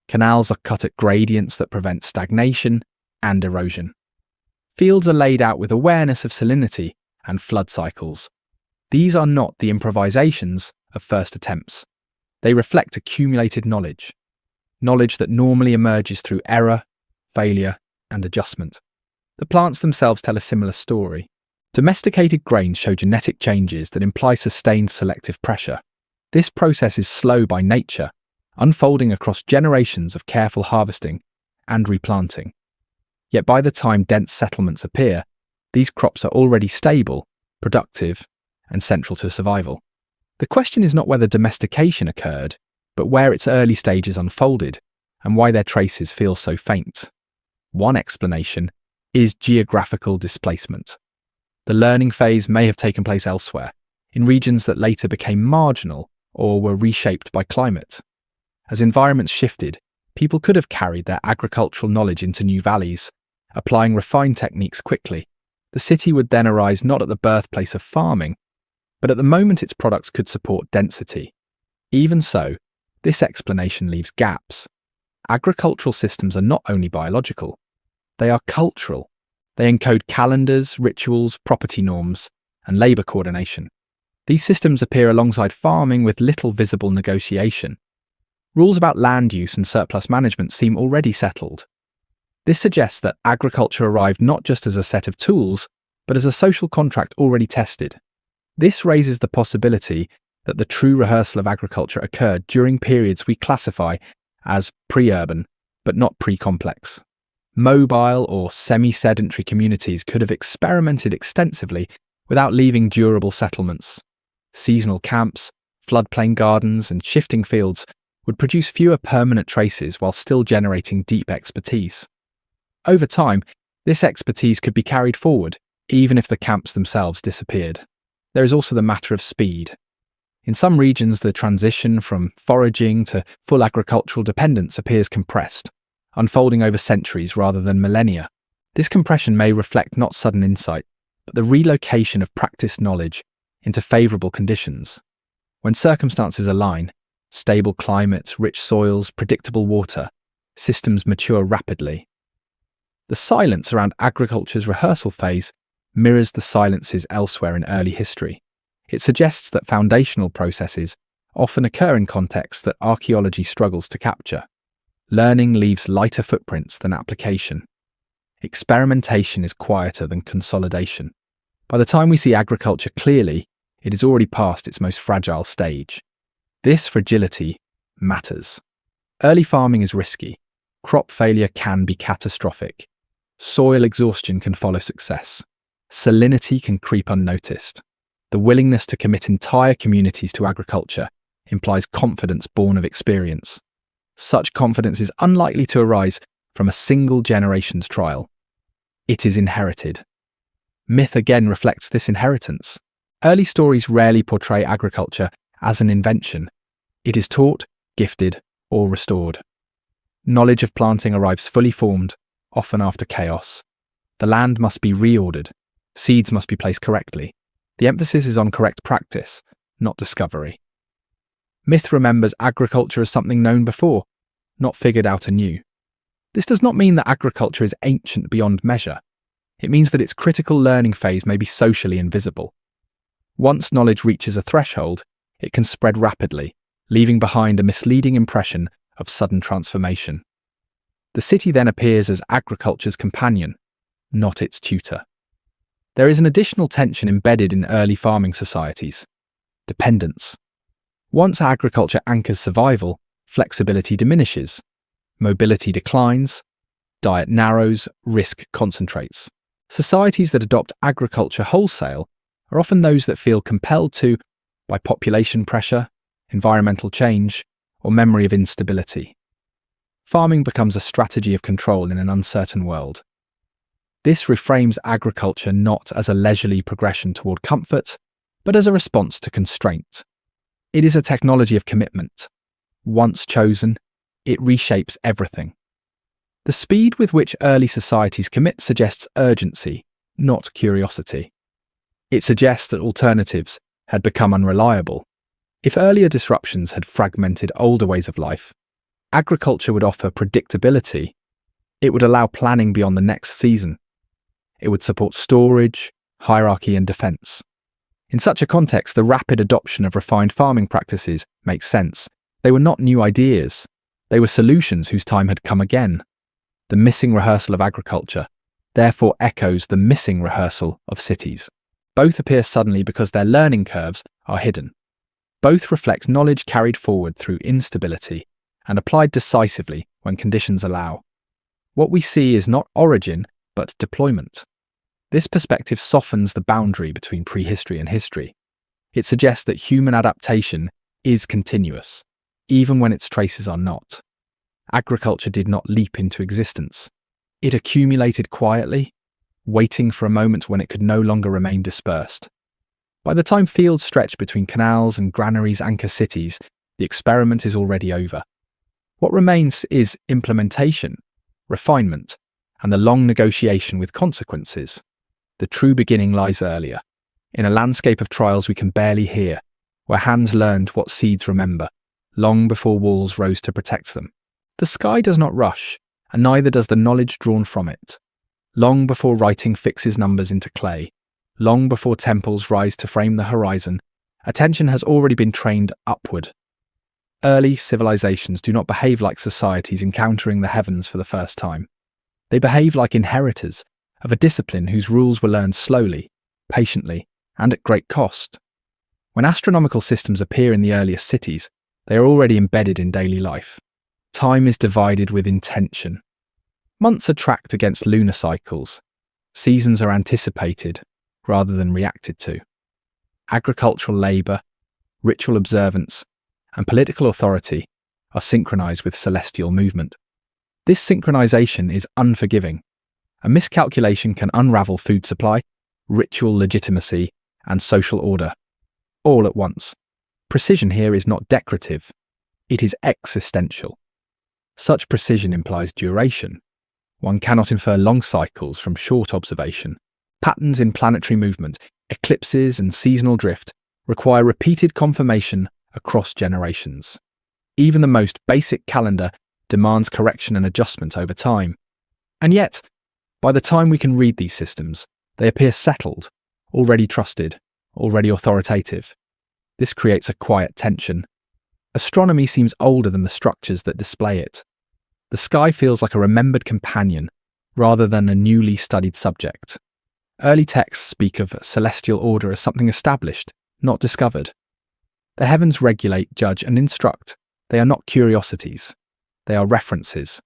Canals are cut at gradients that prevent stagnation and erosion. Fields are laid out with awareness of salinity and flood cycles. These are not the improvisations of first attempts. They reflect accumulated knowledge that normally emerges through error, failure, and adjustment. The plants themselves tell a similar story. Domesticated grains show genetic changes that imply sustained selective pressure. This process is slow by nature, unfolding across generations of careful harvesting and replanting. Yet by the time dense settlements appear, these crops are already stable, productive, and central to survival. The question is not whether domestication occurred, but where its early stages unfolded, and why their traces feel so faint. One explanation is geographical displacement. The learning phase may have taken place elsewhere, in regions that later became marginal or were reshaped by climate. As environments shifted, people could have carried their agricultural knowledge into new valleys, applying refined techniques quickly. The city would then arise not at the birthplace of farming, but at the moment its products could support density. Even so, this explanation leaves gaps. Agricultural systems are not only biological, they are cultural. They encode calendars, rituals, property norms, and labour coordination. These systems appear alongside farming with little visible negotiation. Rules about land use and surplus management seem already settled. This suggests that agriculture arrived not just as a set of tools, but as a social contract already tested. This raises the possibility that the true rehearsal of agriculture occurred during periods we classify as pre-urban, but not pre-complex. Mobile or semi-sedentary communities could have experimented extensively without leaving durable settlements. Seasonal camps, floodplain gardens, and shifting fields would produce fewer permanent traces while still generating deep expertise. Over time, this expertise could be carried forward, even if the camps themselves disappeared. There is also the matter of speed. In some regions, the transition from foraging to full agricultural dependence appears compressed, unfolding over centuries rather than millennia. This compression may reflect not sudden insight, but the relocation of practiced knowledge into favourable conditions. When circumstances align, stable climates, rich soils, predictable water, systems mature rapidly. The silence around agriculture's rehearsal phase mirrors the silences elsewhere in early history. It suggests that foundational processes often occur in contexts that archaeology struggles to capture. Learning leaves lighter footprints than application. Experimentation is quieter than consolidation. By the time we see agriculture clearly, it is already past its most fragile stage. This fragility matters. Early farming is risky. Crop failure can be catastrophic. Soil exhaustion can follow success. Salinity can creep unnoticed. The willingness to commit entire communities to agriculture implies confidence born of experience. Such confidence is unlikely to arise from a single generation's trial. It is inherited. Myth again reflects this inheritance. Early stories rarely portray agriculture as an invention. It is taught, gifted, or restored. Knowledge of planting arrives fully formed, often after chaos. The land must be reordered. Seeds must be placed correctly. The emphasis is on correct practice, not discovery. Myth remembers agriculture as something known before, not figured out anew. This does not mean that agriculture is ancient beyond measure. It means that its critical learning phase may be socially invisible. Once knowledge reaches a threshold, it can spread rapidly, leaving behind a misleading impression of sudden transformation. The city then appears as agriculture's companion, not its tutor. There is an additional tension embedded in early farming societies: dependence. Once agriculture anchors survival, flexibility diminishes, mobility declines, diet narrows, risk concentrates. Societies that adopt agriculture wholesale are often those that feel compelled to by population pressure, environmental change, or memory of instability. Farming becomes a strategy of control in an uncertain world. This reframes agriculture not as a leisurely progression toward comfort, but as a response to constraint. It is a technology of commitment. Once chosen, it reshapes everything. The speed with which early societies commit suggests urgency, not curiosity. It suggests that alternatives had become unreliable. If earlier disruptions had fragmented older ways of life, agriculture would offer predictability. It would allow planning beyond the next season. It would support storage, hierarchy, and defense. In such a context, the rapid adoption of refined farming practices makes sense. They were not new ideas. They were solutions whose time had come again. The missing rehearsal of agriculture therefore echoes the missing rehearsal of cities. Both appear suddenly because their learning curves are hidden. Both reflect knowledge carried forward through instability and applied decisively when conditions allow. What we see is not origin, but deployment. This perspective softens the boundary between prehistory and history. It suggests that human adaptation is continuous, even when its traces are not. Agriculture did not leap into existence. It accumulated quietly, waiting for a moment when it could no longer remain dispersed. By the time fields stretch between canals and granaries anchor cities, the experiment is already over. What remains is implementation, refinement, and the long negotiation with consequences. The true beginning lies earlier, in a landscape of trials we can barely hear, where hands learned what seeds remember, long before walls rose to protect them. The sky does not rush, and neither does the knowledge drawn from it. Long before writing fixes numbers into clay, long before temples rise to frame the horizon, attention has already been trained upward. Early civilizations do not behave like societies encountering the heavens for the first time. They behave like inheritors of a discipline whose rules were learned slowly, patiently, and at great cost. When astronomical systems appear in the earliest cities, they are already embedded in daily life. Time is divided with intention. Months are tracked against lunar cycles. Seasons are anticipated rather than reacted to. Agricultural labour, ritual observance, and political authority are synchronized with celestial movement. This synchronization is unforgiving. A miscalculation can unravel food supply, ritual legitimacy, and social order, all at once. Precision here is not decorative, it is existential. Such precision implies duration. One cannot infer long cycles from short observation. Patterns in planetary movement, eclipses, and seasonal drift require repeated confirmation across generations. Even the most basic calendar demands correction and adjustment over time. And yet, by the time we can read these systems, they appear settled, already trusted, already authoritative. This creates a quiet tension. Astronomy seems older than the structures that display it. The sky feels like a remembered companion, rather than a newly studied subject. Early texts speak of celestial order as something established, not discovered. The heavens regulate, judge, and instruct. They are not curiosities. They are references.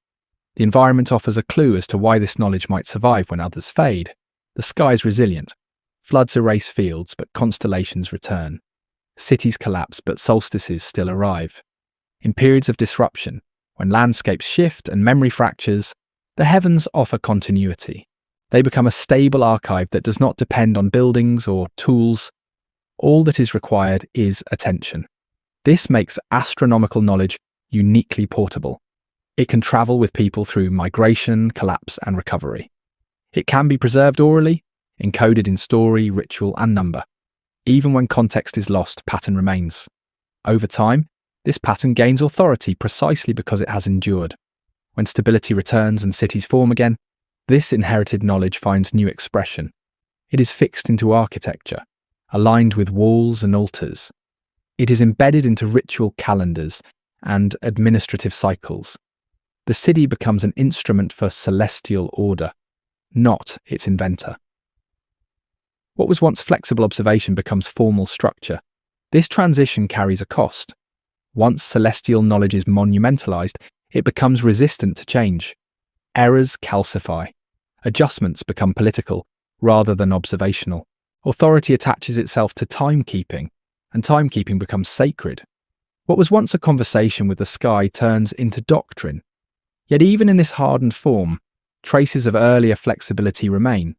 The environment offers a clue as to why this knowledge might survive when others fade. The sky is resilient. Floods erase fields, but constellations return. Cities collapse, but solstices still arrive. In periods of disruption, When landscapes shift and memory fractures, the heavens offer continuity. They become a stable archive that does not depend on buildings or tools. All that is required is attention. This makes astronomical knowledge uniquely portable. It can travel with people through migration, collapse, and recovery. It can be preserved orally, encoded in story, ritual, and number. Even when context is lost, pattern remains. Over time, this pattern gains authority precisely because it has endured. When stability returns and cities form again, this inherited knowledge finds new expression. It is fixed into architecture, aligned with walls and altars. It is embedded into ritual calendars and administrative cycles. The city becomes an instrument for celestial order, not its inventor. What was once flexible observation becomes formal structure. This transition carries a cost. Once celestial knowledge is monumentalized, it becomes resistant to change. Errors calcify. Adjustments become political rather than observational. Authority attaches itself to timekeeping, and timekeeping becomes sacred. What was once a conversation with the sky turns into doctrine. Yet even in this hardened form, traces of earlier flexibility remain.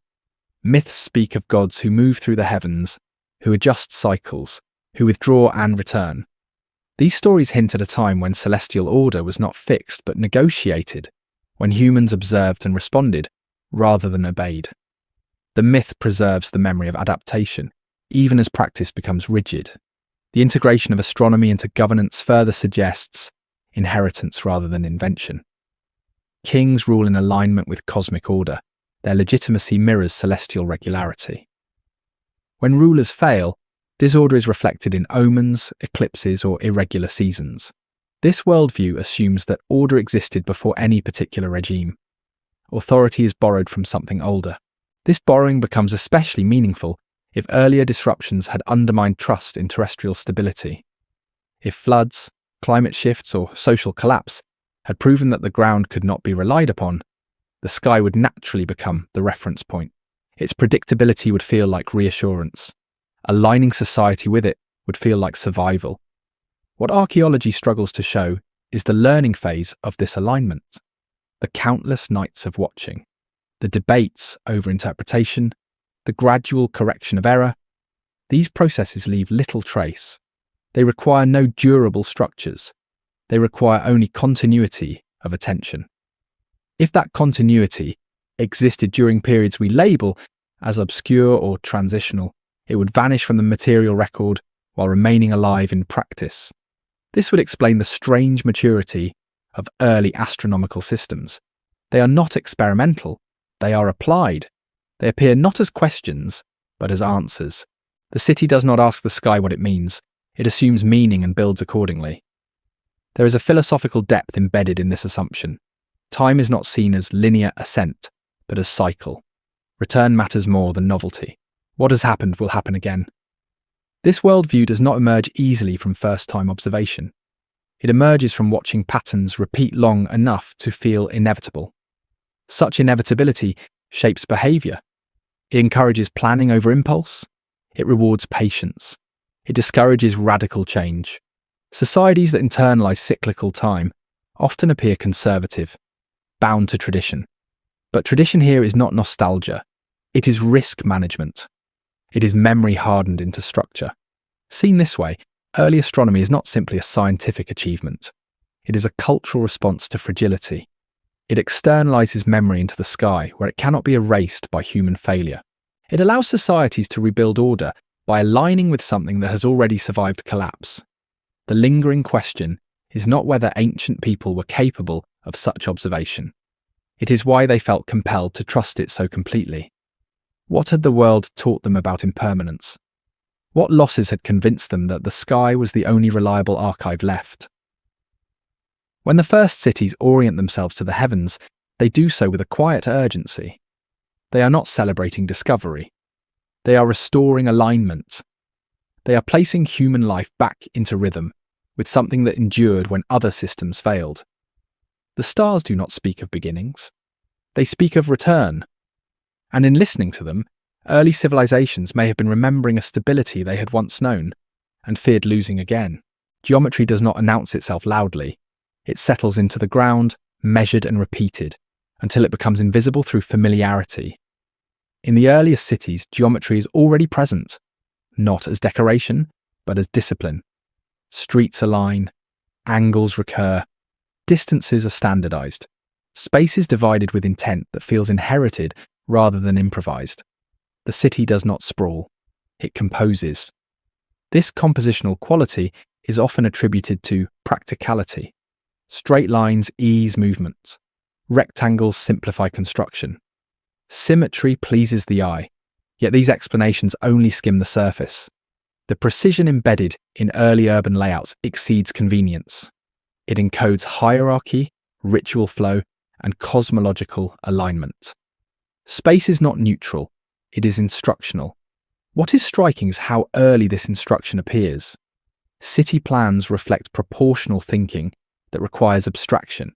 Myths speak of gods who move through the heavens, who adjust cycles, who withdraw and return. These stories hint at a time when celestial order was not fixed but negotiated, when humans observed and responded, rather than obeyed. The myth preserves the memory of adaptation, even as practice becomes rigid. The integration of astronomy into governance further suggests inheritance rather than invention. Kings rule in alignment with cosmic order. Their legitimacy mirrors celestial regularity. When rulers fail, disorder is reflected in omens, eclipses, or irregular seasons. This worldview assumes that order existed before any particular regime. Authority is borrowed from something older. This borrowing becomes especially meaningful if earlier disruptions had undermined trust in terrestrial stability. If floods, climate shifts, or social collapse had proven that the ground could not be relied upon, the sky would naturally become the reference point. Its predictability would feel like reassurance. Aligning society with it would feel like survival. What archaeology struggles to show is the learning phase of this alignment. The countless nights of watching, the debates over interpretation, the gradual correction of error. These processes leave little trace. They require no durable structures. They require only continuity of attention. If that continuity existed during periods we label as obscure or transitional, it would vanish from the material record while remaining alive in practice. This would explain the strange maturity of early astronomical systems. They are not experimental, they are applied. They appear not as questions, but as answers. The city does not ask the sky what it means, it assumes meaning and builds accordingly. There is a philosophical depth embedded in this assumption. Time is not seen as linear ascent, but as cycle. Return matters more than novelty. What has happened will happen again. This worldview does not emerge easily from first-time observation. It emerges from watching patterns repeat long enough to feel inevitable. Such inevitability shapes behaviour. It encourages planning over impulse. It rewards patience. It discourages radical change. Societies that internalise cyclical time often appear conservative, bound to tradition. But tradition here is not nostalgia. It is risk management. It is memory hardened into structure. Seen this way, early astronomy is not simply a scientific achievement. It is a cultural response to fragility. It externalizes memory into the sky where it cannot be erased by human failure. It allows societies to rebuild order by aligning with something that has already survived collapse. The lingering question is not whether ancient people were capable of such observation. It is why they felt compelled to trust it so completely. What had the world taught them about impermanence? What losses had convinced them that the sky was the only reliable archive left? When the first cities orient themselves to the heavens, they do so with a quiet urgency. They are not celebrating discovery. They are restoring alignment. They are placing human life back into rhythm with something that endured when other systems failed. The stars do not speak of beginnings. They speak of return. And in listening to them, early civilizations may have been remembering a stability they had once known and feared losing again. Geometry does not announce itself loudly. It settles into the ground, measured and repeated, until it becomes invisible through familiarity. In the earliest cities, geometry is already present, not as decoration, but as discipline. Streets align, angles recur, distances are standardized. Space is divided with intent that feels inherited rather than improvised. The city does not sprawl, it composes. This compositional quality is often attributed to practicality. Straight lines ease movement. Rectangles simplify construction. Symmetry pleases the eye, yet these explanations only skim the surface. The precision embedded in early urban layouts exceeds convenience. It encodes hierarchy, ritual flow, and cosmological alignment. Space is not neutral, it is instructional. What is striking is how early this instruction appears. City plans reflect proportional thinking that requires abstraction.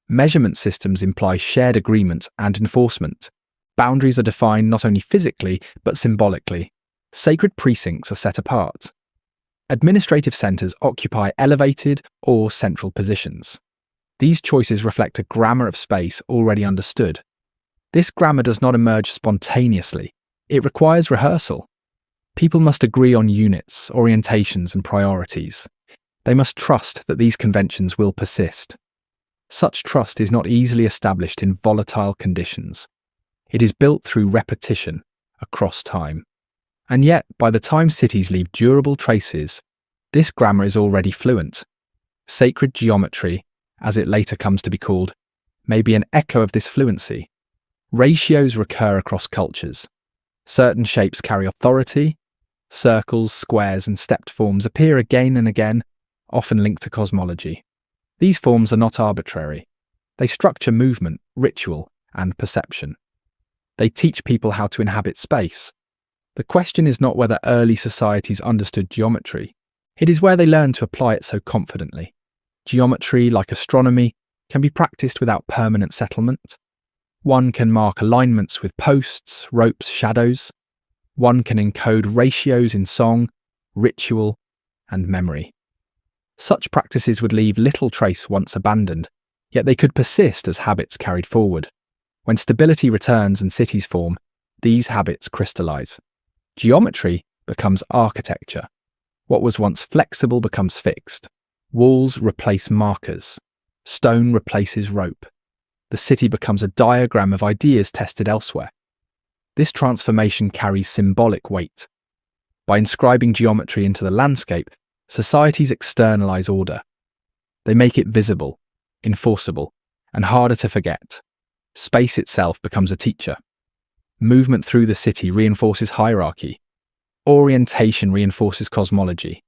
Measurement systems imply shared agreement and enforcement. Boundaries are defined not only physically, but symbolically. Sacred precincts are set apart. Administrative centres occupy elevated or central positions. These choices reflect a grammar of space already understood. This grammar does not emerge spontaneously. It requires rehearsal. People must agree on units, orientations, and priorities. They must trust that these conventions will persist. Such trust is not easily established in volatile conditions. It is built through repetition across time. And yet, by the time cities leave durable traces, this grammar is already fluent. Sacred geometry, as it later comes to be called, may be an echo of this fluency. Ratios recur across cultures. Certain shapes carry authority. Circles, squares, and stepped forms appear again and again, often linked to cosmology. These forms are not arbitrary. They structure movement, ritual, and perception. They teach people how to inhabit space. The question is not whether early societies understood geometry. It is where they learned to apply it so confidently. Geometry, like astronomy, can be practiced without permanent settlement. One can mark alignments with posts, ropes, shadows. One can encode ratios in song, ritual, and memory. Such practices would leave little trace once abandoned, yet they could persist as habits carried forward. When stability returns and cities form, these habits crystallize. Geometry becomes architecture. What was once flexible becomes fixed. Walls replace markers. Stone replaces rope. The city becomes a diagram of ideas tested elsewhere. This transformation carries symbolic weight. By inscribing geometry into the landscape, societies externalize order. They make it visible, enforceable, and harder to forget. Space itself becomes a teacher. Movement through the city reinforces hierarchy. Orientation reinforces cosmology.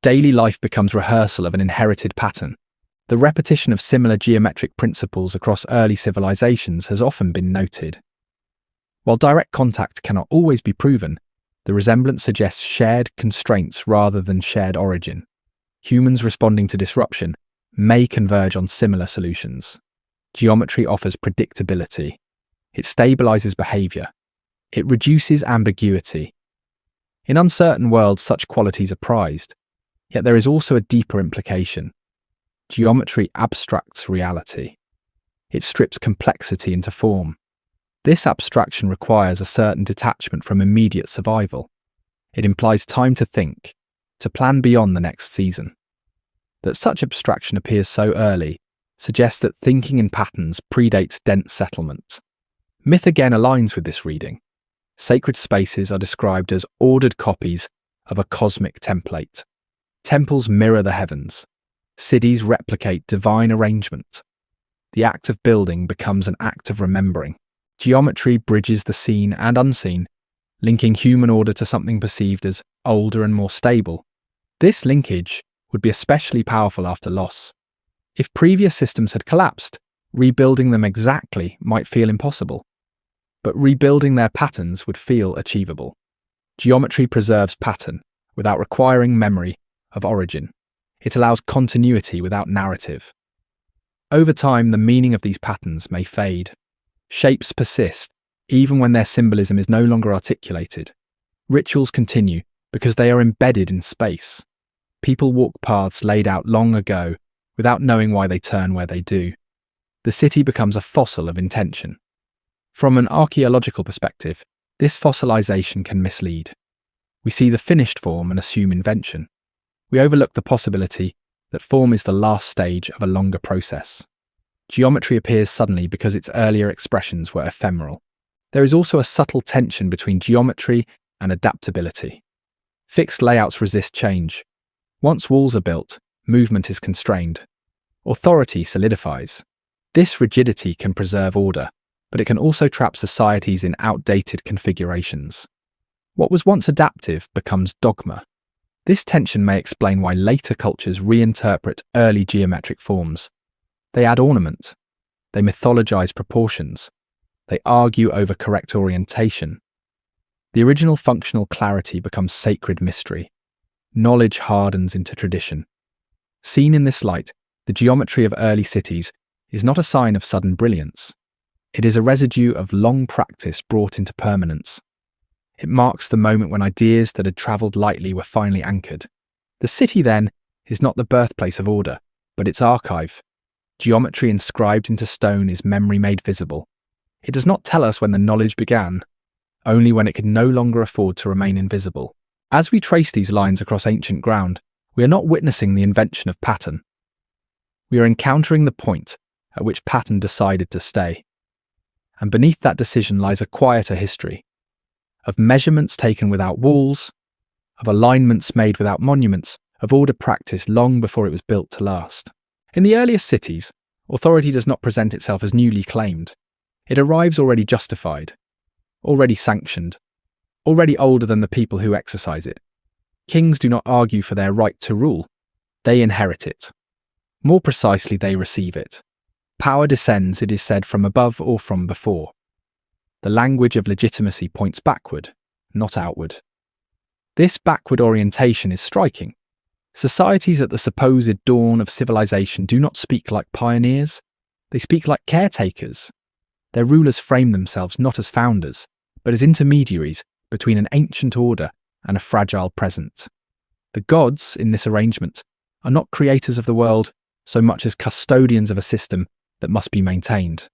Daily life becomes rehearsal of an inherited pattern. The repetition of similar geometric principles across early civilizations has often been noted. While direct contact cannot always be proven, the resemblance suggests shared constraints rather than shared origin. Humans responding to disruption may converge on similar solutions. Geometry offers predictability. It stabilizes behavior. It reduces ambiguity. In uncertain worlds, such qualities are prized. Yet there is also a deeper implication. Geometry abstracts reality. It strips complexity into form. This abstraction requires a certain detachment from immediate survival. It implies time to think, to plan beyond the next season. That such abstraction appears so early suggests that thinking in patterns predates dense settlement. Myth again aligns with this reading. Sacred spaces are described as ordered copies of a cosmic template. Temples mirror the heavens. Cities replicate divine arrangement. The act of building becomes an act of remembering. Geometry bridges the seen and unseen, linking human order to something perceived as older and more stable. This linkage would be especially powerful after loss. If previous systems had collapsed, rebuilding them exactly might feel impossible. But rebuilding their patterns would feel achievable. Geometry preserves pattern without requiring memory of origin. It allows continuity without narrative. Over time, the meaning of these patterns may fade. Shapes persist, even when their symbolism is no longer articulated. Rituals continue because they are embedded in space. People walk paths laid out long ago, without knowing why they turn where they do. The city becomes a fossil of intention. From an archaeological perspective, this fossilization can mislead. We see the finished form and assume invention. We overlook the possibility that form is the last stage of a longer process. Geometry appears suddenly because its earlier expressions were ephemeral. There is also a subtle tension between geometry and adaptability. Fixed layouts resist change. Once walls are built, movement is constrained. Authority solidifies. This rigidity can preserve order, but it can also trap societies in outdated configurations. What was once adaptive becomes dogma. This tension may explain why later cultures reinterpret early geometric forms. They add ornament. They mythologize proportions. They argue over correct orientation. The original functional clarity becomes sacred mystery. Knowledge hardens into tradition. Seen in this light, the geometry of early cities is not a sign of sudden brilliance. It is a residue of long practice brought into permanence. It marks the moment when ideas that had travelled lightly were finally anchored. The city, then, is not the birthplace of order, but its archive. Geometry inscribed into stone is memory made visible. It does not tell us when the knowledge began, only when it could no longer afford to remain invisible. As we trace these lines across ancient ground, we are not witnessing the invention of pattern. We are encountering the point at which pattern decided to stay. And beneath that decision lies a quieter history, of measurements taken without walls, of alignments made without monuments, of order practiced long before it was built to last. In the earliest cities, authority does not present itself as newly claimed. It arrives already justified, already sanctioned, already older than the people who exercise it. Kings do not argue for their right to rule. They inherit it. More precisely, they receive it. Power descends, it is said, from above or from before. The language of legitimacy points backward, not outward. This backward orientation is striking. Societies at the supposed dawn of civilization do not speak like pioneers. They speak like caretakers. Their rulers frame themselves not as founders, but as intermediaries between an ancient order and a fragile present. The gods, in this arrangement, are not creators of the world so much as custodians of a system that must be maintained.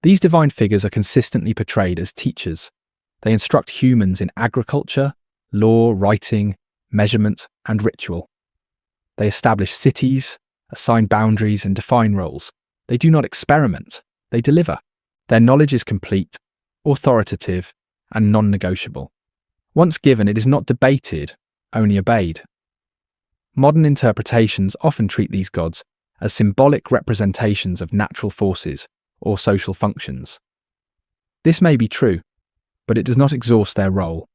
These divine figures are consistently portrayed as teachers. They instruct humans in agriculture, law, writing, measurement, and ritual. They establish cities, assign boundaries, and define roles. They do not experiment, they deliver. Their knowledge is complete, authoritative, and non-negotiable. Once given, it is not debated, only obeyed. Modern interpretations often treat these gods as symbolic representations of natural forces or social functions. This may be true, but it does not exhaust their role.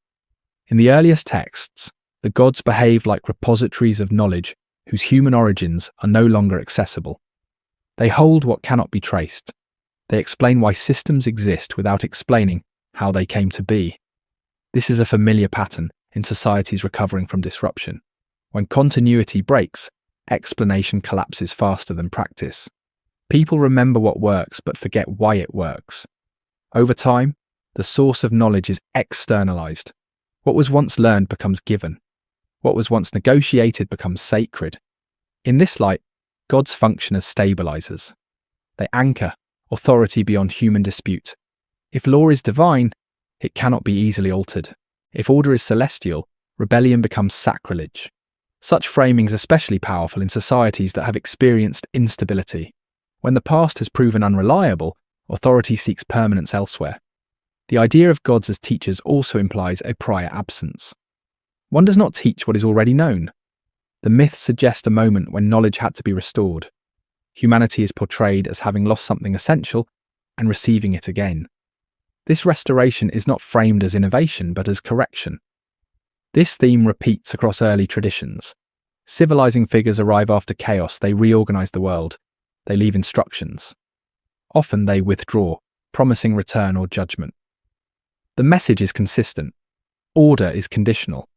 In the earliest texts, the gods behave like repositories of knowledge whose human origins are no longer accessible. They hold what cannot be traced. They explain why systems exist without explaining how they came to be. This is a familiar pattern in societies recovering from disruption. When continuity breaks, explanation collapses faster than practice. People remember what works but forget why it works. Over time, the source of knowledge is externalized. What was once learned becomes given. What was once negotiated becomes sacred. In this light, gods function as stabilizers. They anchor authority beyond human dispute. If law is divine, it cannot be easily altered. If order is celestial, rebellion becomes sacrilege. Such framing is especially powerful in societies that have experienced instability. When the past has proven unreliable, authority seeks permanence elsewhere. The idea of gods as teachers also implies a prior absence. One does not teach what is already known. The myths suggest a moment when knowledge had to be restored. Humanity is portrayed as having lost something essential and receiving it again. This restoration is not framed as innovation, but as correction. This theme repeats across early traditions. Civilizing figures arrive after chaos, they reorganize the world, they leave instructions. Often they withdraw, promising return or judgment. The message is consistent. Order is conditional.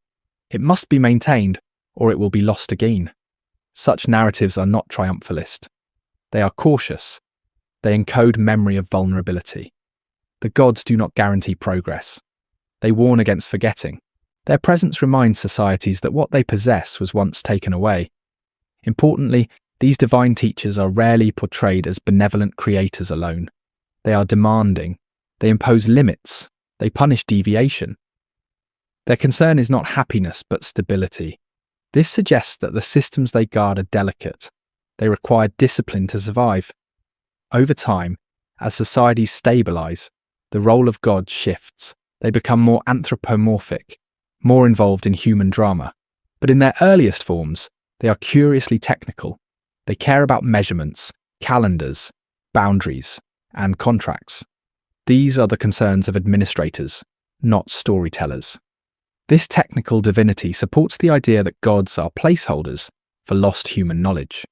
It must be maintained, or it will be lost again. Such narratives are not triumphalist. They are cautious. They encode memory of vulnerability. The gods do not guarantee progress. They warn against forgetting. Their presence reminds societies that what they possess was once taken away. Importantly, These divine teachers are rarely portrayed as benevolent creators alone. They are demanding. They impose limits. They punish deviation. Their concern is not happiness but stability. This suggests that the systems they guard are delicate. They require discipline to survive. Over time, as societies stabilize, the role of God shifts. They become more anthropomorphic, more involved in human drama. But in their earliest forms, they are curiously technical. They care about measurements, calendars, boundaries, and contracts. These are the concerns of administrators, not storytellers. This technical divinity supports the idea that gods are placeholders for lost human knowledge.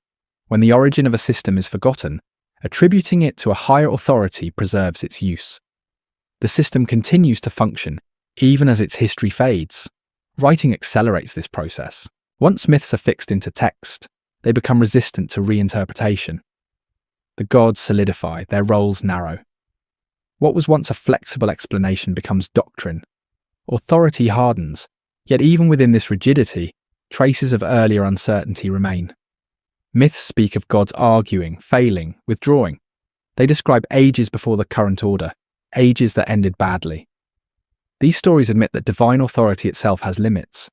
When the origin of a system is forgotten, attributing it to a higher authority preserves its use. The system continues to function, even as its history fades. Writing accelerates this process. Once myths are fixed into text, they become resistant to reinterpretation. The gods solidify, their roles narrow. What was once a flexible explanation becomes doctrine. Authority hardens, yet even within this rigidity, traces of earlier uncertainty remain. Myths speak of gods arguing, failing, withdrawing. They describe ages before the current order, ages that ended badly. These stories admit that divine authority itself has limits.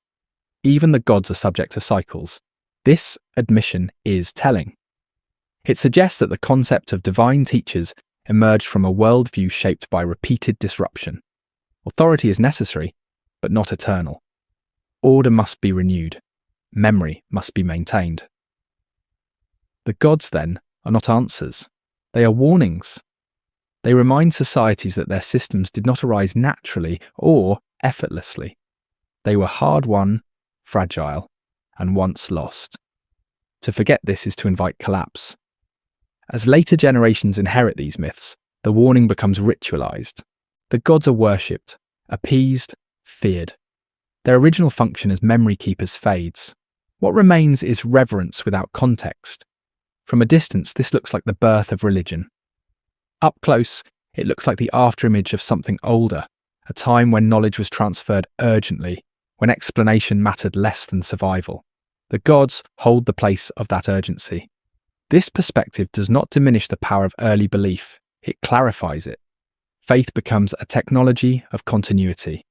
Even the gods are subject to cycles. This admission is telling. It suggests that the concept of divine teachers emerged from a worldview shaped by repeated disruption. Authority is necessary, but not eternal. Order must be renewed. Memory must be maintained. The gods, then, are not answers. They are warnings. They remind societies that their systems did not arise naturally or effortlessly. They were hard-won, fragile, and once lost. To forget this is to invite collapse. As later generations inherit these myths, the warning becomes ritualized. The gods are worshipped, appeased, feared. Their original function as memory keepers fades. What remains is reverence without context. From a distance, this looks like the birth of religion. Up close, it looks like the afterimage of something older, a time when knowledge was transferred urgently, when explanation mattered less than survival. The gods hold the place of that urgency. This perspective does not diminish the power of early belief, it clarifies it. Faith becomes a technology of continuity.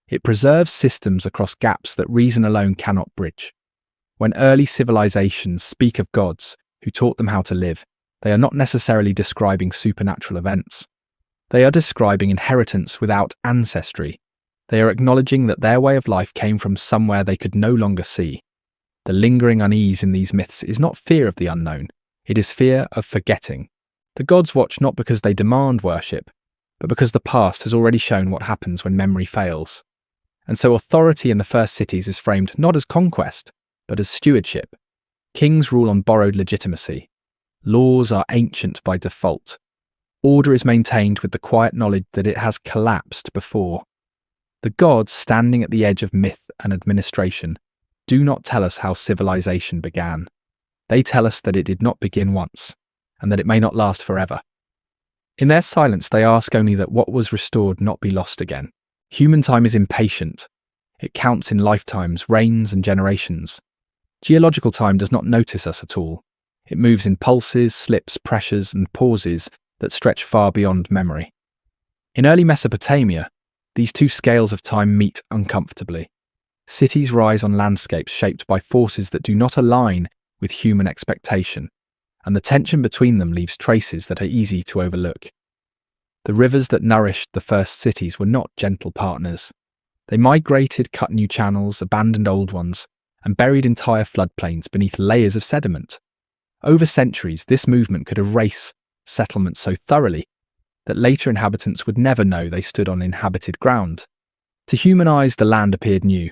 It preserves systems across gaps that reason alone cannot bridge. When early civilizations speak of gods who taught them how to live, they are not necessarily describing supernatural events. They are describing inheritance without ancestry. They are acknowledging that their way of life came from somewhere they could no longer see. The lingering unease in these myths is not fear of the unknown, it is fear of forgetting. The gods watch not because they demand worship, but because the past has already shown what happens when memory fails. And so authority in the first cities is framed not as conquest, but as stewardship. Kings rule on borrowed legitimacy. Laws are ancient by default. Order is maintained with the quiet knowledge that it has collapsed before. The gods, standing at the edge of myth and administration, do not tell us how civilization began. They tell us that it did not begin once, and that it may not last forever. In their silence, they ask only that what was restored not be lost again. Human time is impatient. It counts in lifetimes, reigns, and generations. Geological time does not notice us at all. It moves in pulses, slips, pressures, and pauses that stretch far beyond memory. In early Mesopotamia, these two scales of time meet uncomfortably. Cities rise on landscapes shaped by forces that do not align with human expectation, and the tension between them leaves traces that are easy to overlook. The rivers that nourished the first cities were not gentle partners. They migrated, cut new channels, abandoned old ones, and buried entire floodplains beneath layers of sediment. Over centuries, this movement could erase settlements so thoroughly that later inhabitants would never know they stood on inhabited ground. To human eyes, the land appeared new.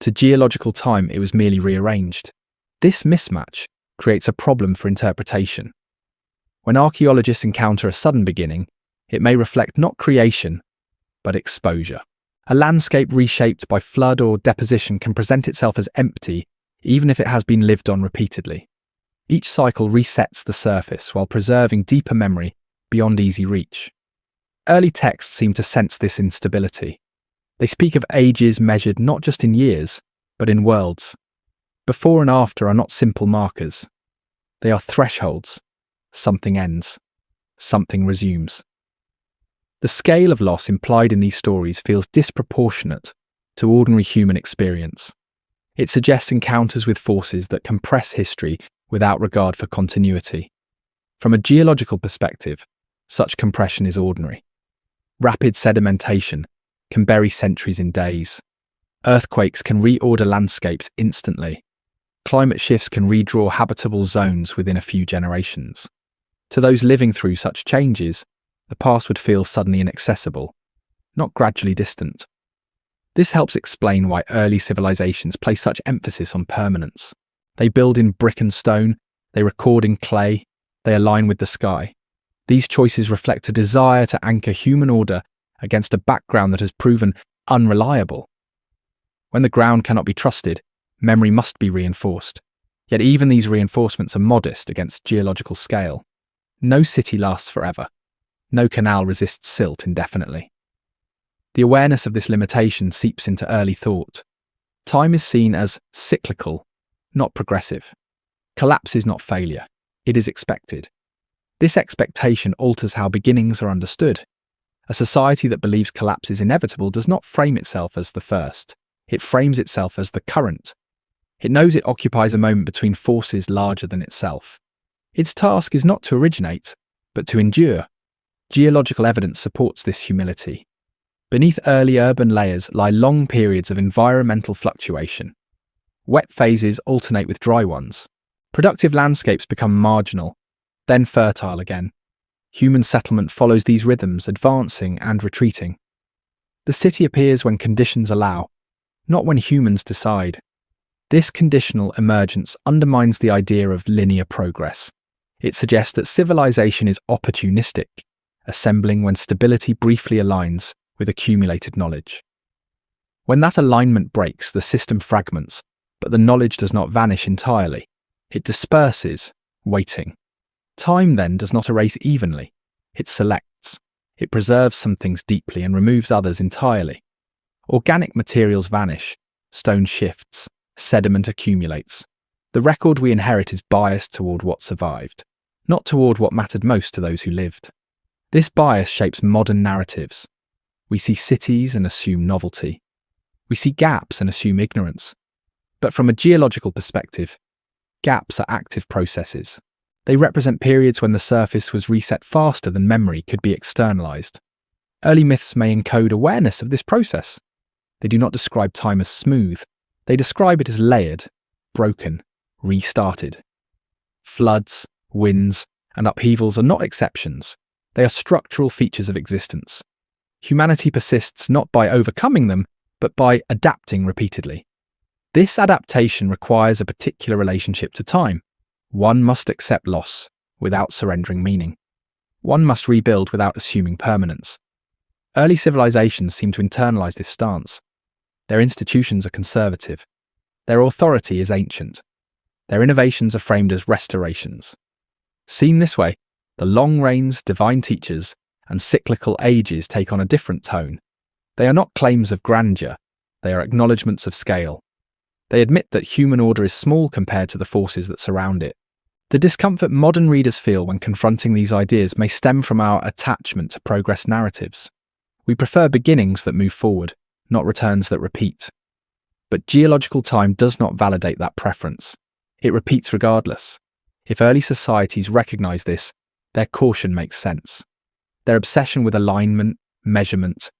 To geological time, it was merely rearranged. This mismatch creates a problem for interpretation. When archaeologists encounter a sudden beginning, it may reflect not creation, but exposure. A landscape reshaped by flood or deposition can present itself as empty, even if it has been lived on repeatedly. Each cycle resets the surface while preserving deeper memory beyond easy reach. Early texts seem to sense this instability. They speak of ages measured not just in years, but in worlds. Before and after are not simple markers. They are thresholds. Something ends. Something resumes. The scale of loss implied in these stories feels disproportionate to ordinary human experience. It suggests encounters with forces that compress history without regard for continuity. From a geological perspective, such compression is ordinary. Rapid sedimentation can bury centuries in days. Earthquakes can reorder landscapes instantly. Climate shifts can redraw habitable zones within a few generations. To those living through such changes, the past would feel suddenly inaccessible, not gradually distant. This helps explain why early civilizations place such emphasis on permanence. They build in brick and stone, they record in clay, they align with the sky. These choices reflect a desire to anchor human order against a background that has proven unreliable. When the ground cannot be trusted, memory must be reinforced. Yet even these reinforcements are modest against geological scale. No city lasts forever. No canal resists silt indefinitely. The awareness of this limitation seeps into early thought. Time is seen as cyclical, not progressive. Collapse is not failure. It is expected. This expectation alters how beginnings are understood. A society that believes collapse is inevitable does not frame itself as the first. It frames itself as the current. It knows it occupies a moment between forces larger than itself. Its task is not to originate, but to endure. Geological evidence supports this humility. Beneath early urban layers lie long periods of environmental fluctuation. Wet phases alternate with dry ones. Productive landscapes become marginal, then fertile again. Human settlement follows these rhythms, advancing and retreating. The city appears when conditions allow, not when humans decide. This conditional emergence undermines the idea of linear progress. It suggests that civilization is opportunistic, assembling when stability briefly aligns with accumulated knowledge. When that alignment breaks, the system fragments, but the knowledge does not vanish entirely. It disperses, waiting. Time then does not erase evenly. It selects. It preserves some things deeply and removes others entirely. Organic materials vanish, stone shifts, sediment accumulates. The record we inherit is biased toward what survived, not toward what mattered most to those who lived. This bias shapes modern narratives. We see cities and assume novelty. We see gaps and assume ignorance. But from a geological perspective, gaps are active processes. They represent periods when the surface was reset faster than memory could be externalized. Early myths may encode awareness of this process. They do not describe time as smooth. They describe it as layered, broken, restarted. Floods, winds, and upheavals are not exceptions. They are structural features of existence. Humanity persists not by overcoming them, but by adapting repeatedly. This adaptation requires a particular relationship to time. One must accept loss without surrendering meaning. One must rebuild without assuming permanence. Early civilizations seem to internalize this stance. Their institutions are conservative. Their authority is ancient. Their innovations are framed as restorations. Seen this way, the long reigns, divine teachers, and cyclical ages take on a different tone. They are not claims of grandeur, they are acknowledgements of scale. They admit that human order is small compared to the forces that surround it. The discomfort modern readers feel when confronting these ideas may stem from our attachment to progress narratives. We prefer beginnings that move forward, not returns that repeat. But geological time does not validate that preference. It repeats regardless. If early societies recognize this, their caution makes sense. Their obsession with alignment, measurement,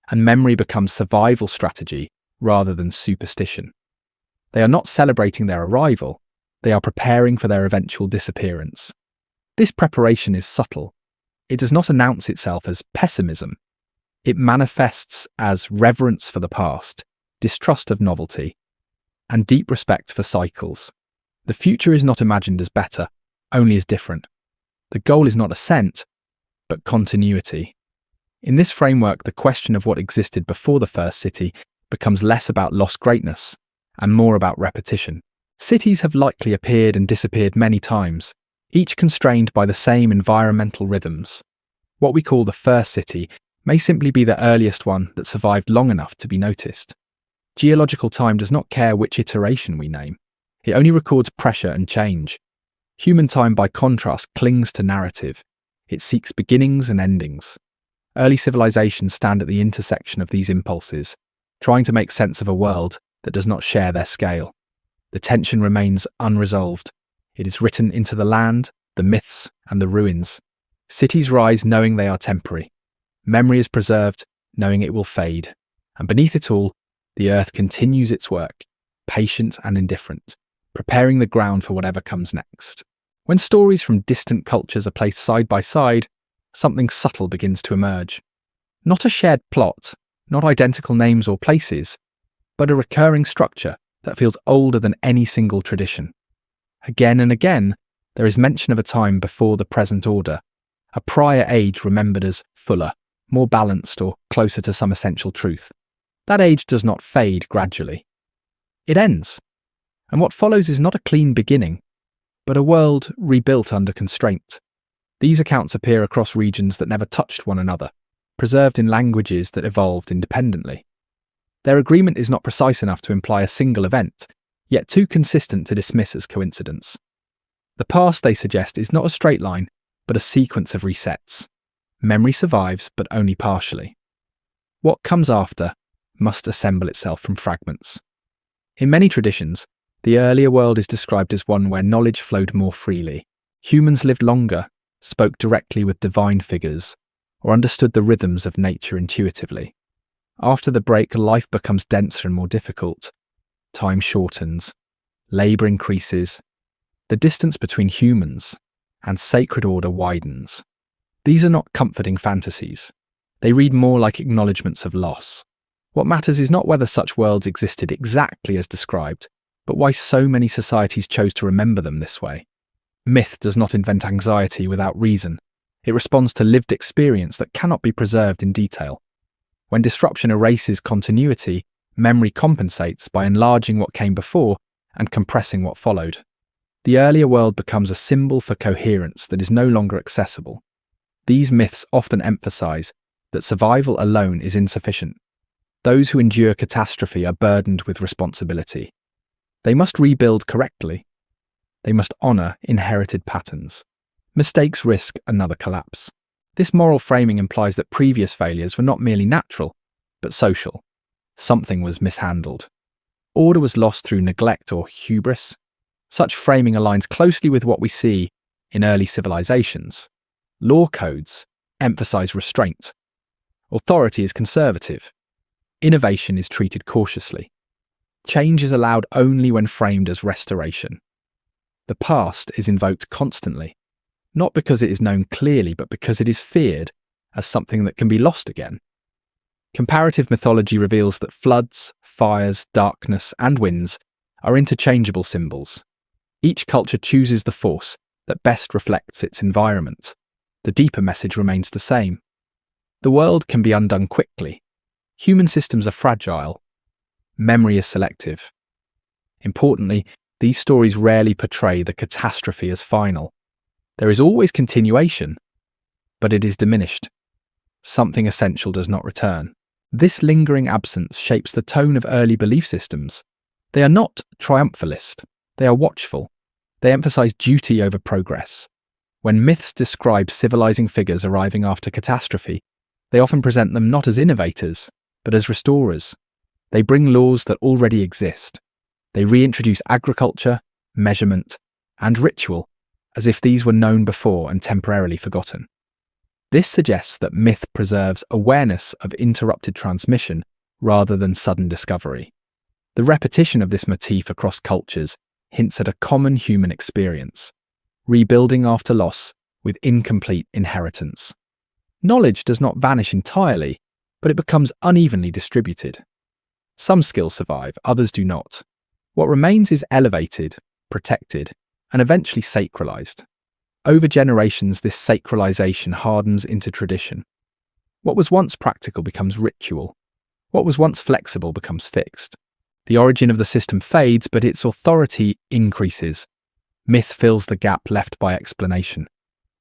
and memory becomes survival strategy rather than superstition. They are not celebrating their arrival, they are preparing for their eventual disappearance. This preparation is subtle. It does not announce itself as pessimism. It manifests as reverence for the past, distrust of novelty, and deep respect for cycles. The future is not imagined as better, only as different. The goal is not ascent, but continuity. In this framework, the question of what existed before the first city becomes less about lost greatness and more about repetition. Cities have likely appeared and disappeared many times, each constrained by the same environmental rhythms. What we call the first city may simply be the earliest one that survived long enough to be noticed. Geological time does not care which iteration we name. It only records pressure and change. Human time, by contrast, clings to narrative. It seeks beginnings and endings. Early civilizations stand at the intersection of these impulses, trying to make sense of a world that does not share their scale. The tension remains unresolved. It is written into the land, the myths, and the ruins. Cities rise knowing they are temporary. Memory is preserved, knowing it will fade. And beneath it all, the earth continues its work, patient and indifferent, preparing the ground for whatever comes next. When stories from distant cultures are placed side by side, something subtle begins to emerge. Not a shared plot, not identical names or places, but a recurring structure that feels older than any single tradition. Again and again, there is mention of a time before the present order, a prior age remembered as fuller, more balanced, or closer to some essential truth. That age does not fade gradually. It ends, and what follows is not a clean beginning, but a world rebuilt under constraint. These accounts appear across regions that never touched one another, preserved in languages that evolved independently. Their agreement is not precise enough to imply a single event, yet too consistent to dismiss as coincidence. The past, they suggest, is not a straight line, but a sequence of resets. Memory survives, but only partially. What comes after must assemble itself from fragments. In many traditions, the earlier world is described as one where knowledge flowed more freely. Humans lived longer, spoke directly with divine figures, or understood the rhythms of nature intuitively. After the break, life becomes denser and more difficult. Time shortens, labour increases, the distance between humans and sacred order widens. These are not comforting fantasies. They read more like acknowledgements of loss. What matters is not whether such worlds existed exactly as described, but why so many societies chose to remember them this way. Myth does not invent anxiety without reason. It responds to lived experience that cannot be preserved in detail. When disruption erases continuity, memory compensates by enlarging what came before and compressing what followed. The earlier world becomes a symbol for coherence that is no longer accessible. These myths often emphasize that survival alone is insufficient. Those who endure catastrophe are burdened with responsibility. They must rebuild correctly. They must honor inherited patterns. Mistakes risk another collapse. This moral framing implies that previous failures were not merely natural, but social. Something was mishandled. Order was lost through neglect or hubris. Such framing aligns closely with what we see in early civilizations. Law codes emphasize restraint. Authority is conservative. Innovation is treated cautiously. Change is allowed only when framed as restoration. The past is invoked constantly, not because it is known clearly, but because it is feared as something that can be lost again. Comparative mythology reveals that floods, fires, darkness, and winds are interchangeable symbols. Each culture chooses the force that best reflects its environment. The deeper message remains the same. The world can be undone quickly. Human systems are fragile. Memory is selective. Importantly, these stories rarely portray the catastrophe as final. There is always continuation, but it is diminished. Something essential does not return. This lingering absence shapes the tone of early belief systems. They are not triumphalist. They are watchful. They emphasize duty over progress. When myths describe civilizing figures arriving after catastrophe, they often present them not as innovators, but as restorers. They bring laws that already exist. They reintroduce agriculture, measurement, and ritual, as if these were known before and temporarily forgotten. This suggests that myth preserves awareness of interrupted transmission rather than sudden discovery. The repetition of this motif across cultures hints at a common human experience, rebuilding after loss with incomplete inheritance. Knowledge does not vanish entirely, but it becomes unevenly distributed. Some skills survive, others do not. What remains is elevated, protected, and eventually sacralized. Over generations, this sacralization hardens into tradition. What was once practical becomes ritual. What was once flexible becomes fixed. The origin of the system fades, but its authority increases. Myth fills the gap left by explanation.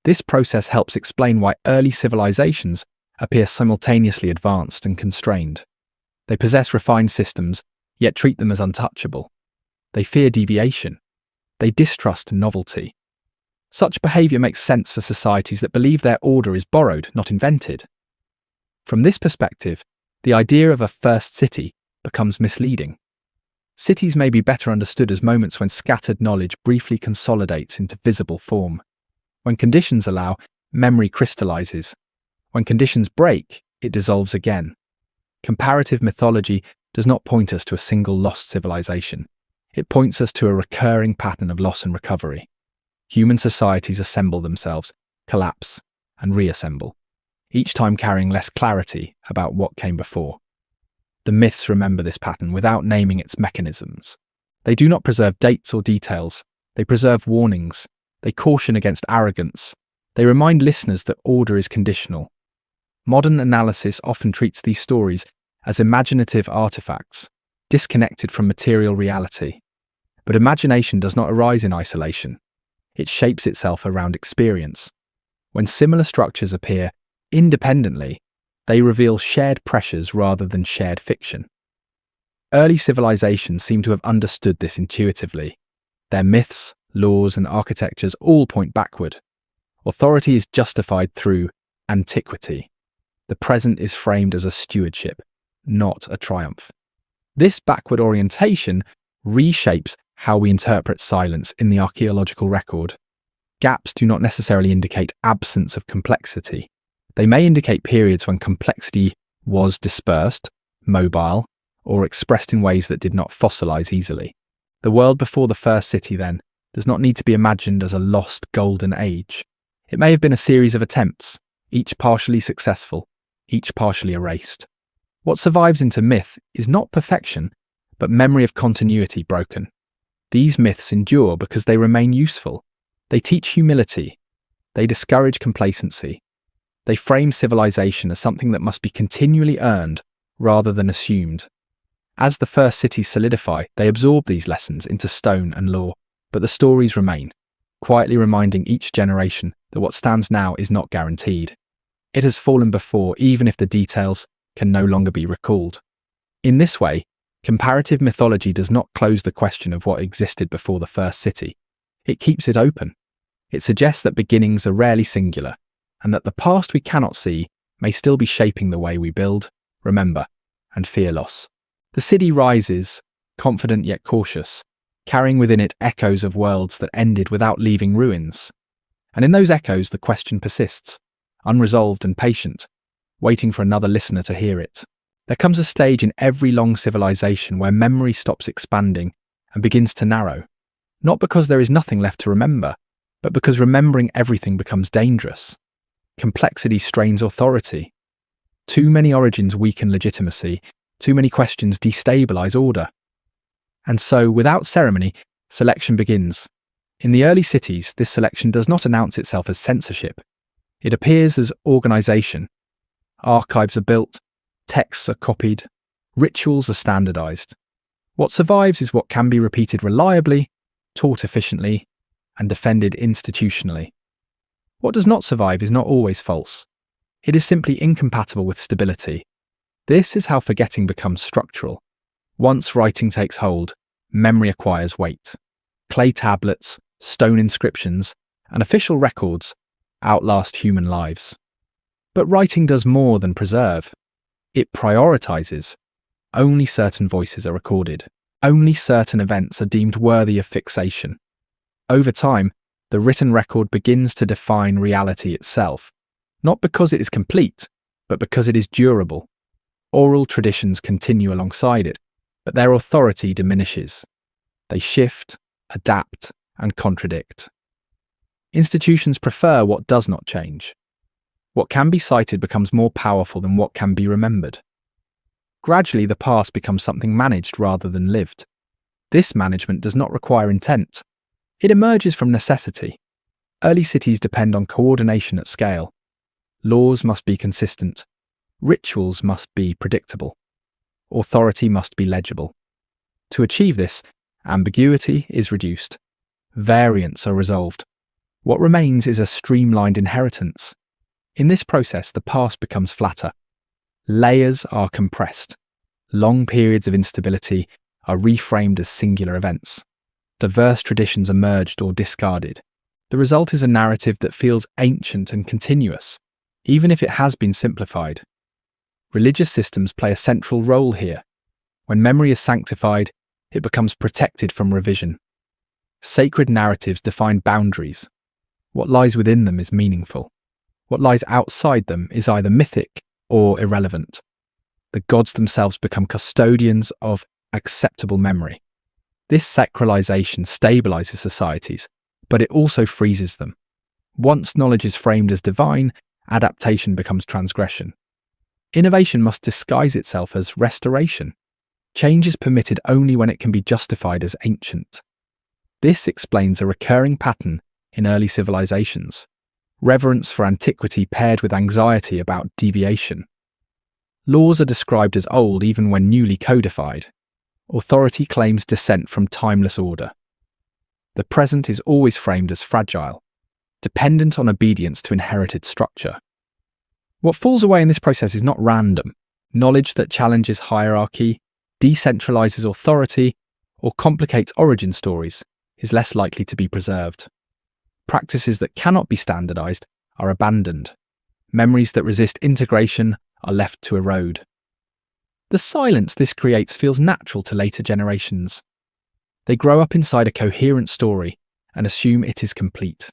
This process helps explain why early civilizations appear simultaneously advanced and constrained. They possess refined systems, yet treat them as untouchable. They fear deviation. They distrust novelty. Such behaviour makes sense for societies that believe their order is borrowed, not invented. From this perspective, the idea of a first city becomes misleading. Cities may be better understood as moments when scattered knowledge briefly consolidates into visible form. When conditions allow, memory crystallizes. When conditions break, it dissolves again. Comparative mythology does not point us to a single lost civilization. It points us to a recurring pattern of loss and recovery. Human societies assemble themselves, collapse, and reassemble, each time carrying less clarity about what came before. The myths remember this pattern without naming its mechanisms. They do not preserve dates or details. They preserve warnings. They caution against arrogance. They remind listeners that order is conditional. Modern analysis often treats these stories as imaginative artifacts, disconnected from material reality. But imagination does not arise in isolation. It shapes itself around experience. When similar structures appear independently, they reveal shared pressures rather than shared fiction. Early civilizations seem to have understood this intuitively. Their myths, laws, and architectures all point backward. Authority is justified through antiquity. The present is framed as a stewardship, not a triumph. This backward orientation reshapes how we interpret silence in the archaeological record. Gaps do not necessarily indicate absence of complexity. They may indicate periods when complexity was dispersed, mobile, or expressed in ways that did not fossilize easily. The world before the first city, then, does not need to be imagined as a lost golden age. It may have been a series of attempts, each partially successful, each partially erased. What survives into myth is not perfection, but memory of continuity broken. These myths endure because they remain useful. They teach humility. They discourage complacency. They frame civilization as something that must be continually earned rather than assumed. As the first cities solidify, they absorb these lessons into stone and law, but the stories remain, quietly reminding each generation that what stands now is not guaranteed. It has fallen before, even if the details can no longer be recalled. In this way, comparative mythology does not close the question of what existed before the first city. It keeps it open. It suggests that beginnings are rarely singular, and that the past we cannot see may still be shaping the way we build, remember, and fear loss. The city rises, confident yet cautious, carrying within it echoes of worlds that ended without leaving ruins. And in those echoes, the question persists, unresolved and patient, waiting for another listener to hear it. There comes a stage in every long civilization where memory stops expanding and begins to narrow, not because there is nothing left to remember, but because remembering everything becomes dangerous. Complexity strains authority. Too many origins weaken legitimacy. Too many questions destabilize order. And so, without ceremony, selection begins. In the early cities, this selection does not announce itself as censorship. It appears as organization. Archives are built, texts are copied, rituals are standardized. What survives is what can be repeated reliably, taught efficiently, and defended institutionally. What does not survive is not always false. It is simply incompatible with stability. This is how forgetting becomes structural. Once writing takes hold, memory acquires weight. Clay tablets, stone inscriptions, and official records outlast human lives. But writing does more than preserve. It prioritizes. Only certain voices are recorded. Only certain events are deemed worthy of fixation. Over time, the written record begins to define reality itself, not because it is complete, but because it is durable. Oral traditions continue alongside it, but their authority diminishes. They shift, adapt, and contradict. Institutions prefer what does not change. What can be cited becomes more powerful than what can be remembered. Gradually, the past becomes something managed rather than lived. This management does not require intent. It emerges from necessity. Early cities depend on coordination at scale. Laws must be consistent. Rituals must be predictable. Authority must be legible. To achieve this, ambiguity is reduced. Variants are resolved. What remains is a streamlined inheritance. In this process, the past becomes flatter. Layers are compressed. Long periods of instability are reframed as singular events. Diverse traditions are merged or discarded. The result is a narrative that feels ancient and continuous, even if it has been simplified. Religious systems play a central role here. When memory is sanctified, it becomes protected from revision. Sacred narratives define boundaries. What lies within them is meaningful. What lies outside them is either mythic or irrelevant. The gods themselves become custodians of acceptable memory. This sacralization stabilizes societies, but it also freezes them. Once knowledge is framed as divine, adaptation becomes transgression. Innovation must disguise itself as restoration. Change is permitted only when it can be justified as ancient. This explains a recurring pattern in early civilizations: reverence for antiquity paired with anxiety about deviation. Laws are described as old even when newly codified. Authority claims descent from timeless order. The present is always framed as fragile, dependent on obedience to inherited structure. What falls away in this process is not random. Knowledge that challenges hierarchy, decentralizes authority, or complicates origin stories is less likely to be preserved. Practices that cannot be standardized are abandoned. Memories that resist integration are left to erode. The silence this creates feels natural to later generations. They grow up inside a coherent story and assume it is complete.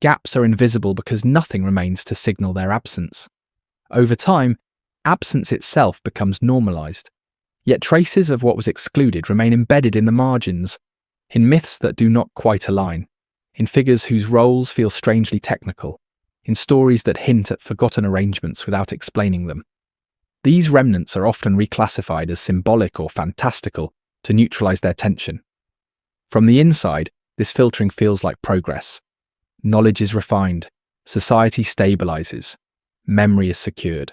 Gaps are invisible because nothing remains to signal their absence. Over time, absence itself becomes normalized, yet traces of what was excluded remain embedded in the margins, in myths that do not quite align, in figures whose roles feel strangely technical, in stories that hint at forgotten arrangements without explaining them. These remnants are often reclassified as symbolic or fantastical to neutralize their tension. From the inside, this filtering feels like progress. Knowledge is refined, society stabilizes, memory is secured.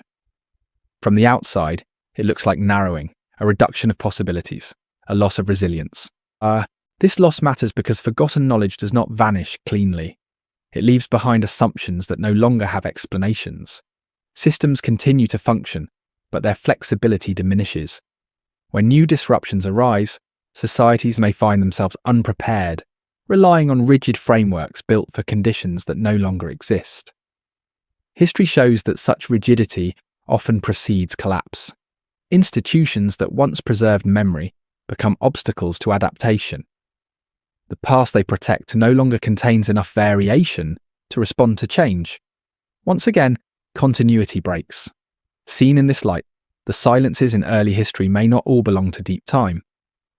From the outside, it looks like narrowing, a reduction of possibilities, a loss of resilience. This loss matters because forgotten knowledge does not vanish cleanly. It leaves behind assumptions that no longer have explanations. Systems continue to function, but their flexibility diminishes. When new disruptions arise, societies may find themselves unprepared, relying on rigid frameworks built for conditions that no longer exist. History shows that such rigidity often precedes collapse. Institutions that once preserved memory become obstacles to adaptation. The past they protect no longer contains enough variation to respond to change. Once again, continuity breaks. Seen in this light, the silences in early history may not all belong to deep time.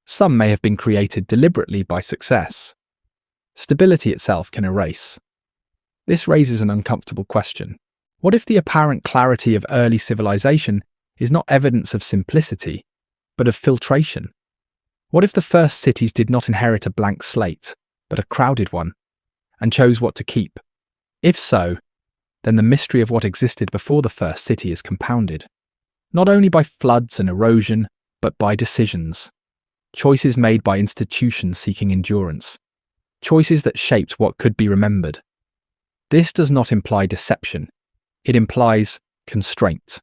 Some may have been created deliberately by success. Stability itself can erase. This raises an uncomfortable question. What if the apparent clarity of early civilization is not evidence of simplicity, but of filtration? What if the first cities did not inherit a blank slate, but a crowded one, and chose what to keep? If so, then the mystery of what existed before the first city is compounded, not only by floods and erosion, but by decisions. Choices made by institutions seeking endurance. Choices that shaped what could be remembered. This does not imply deception. It implies constraint.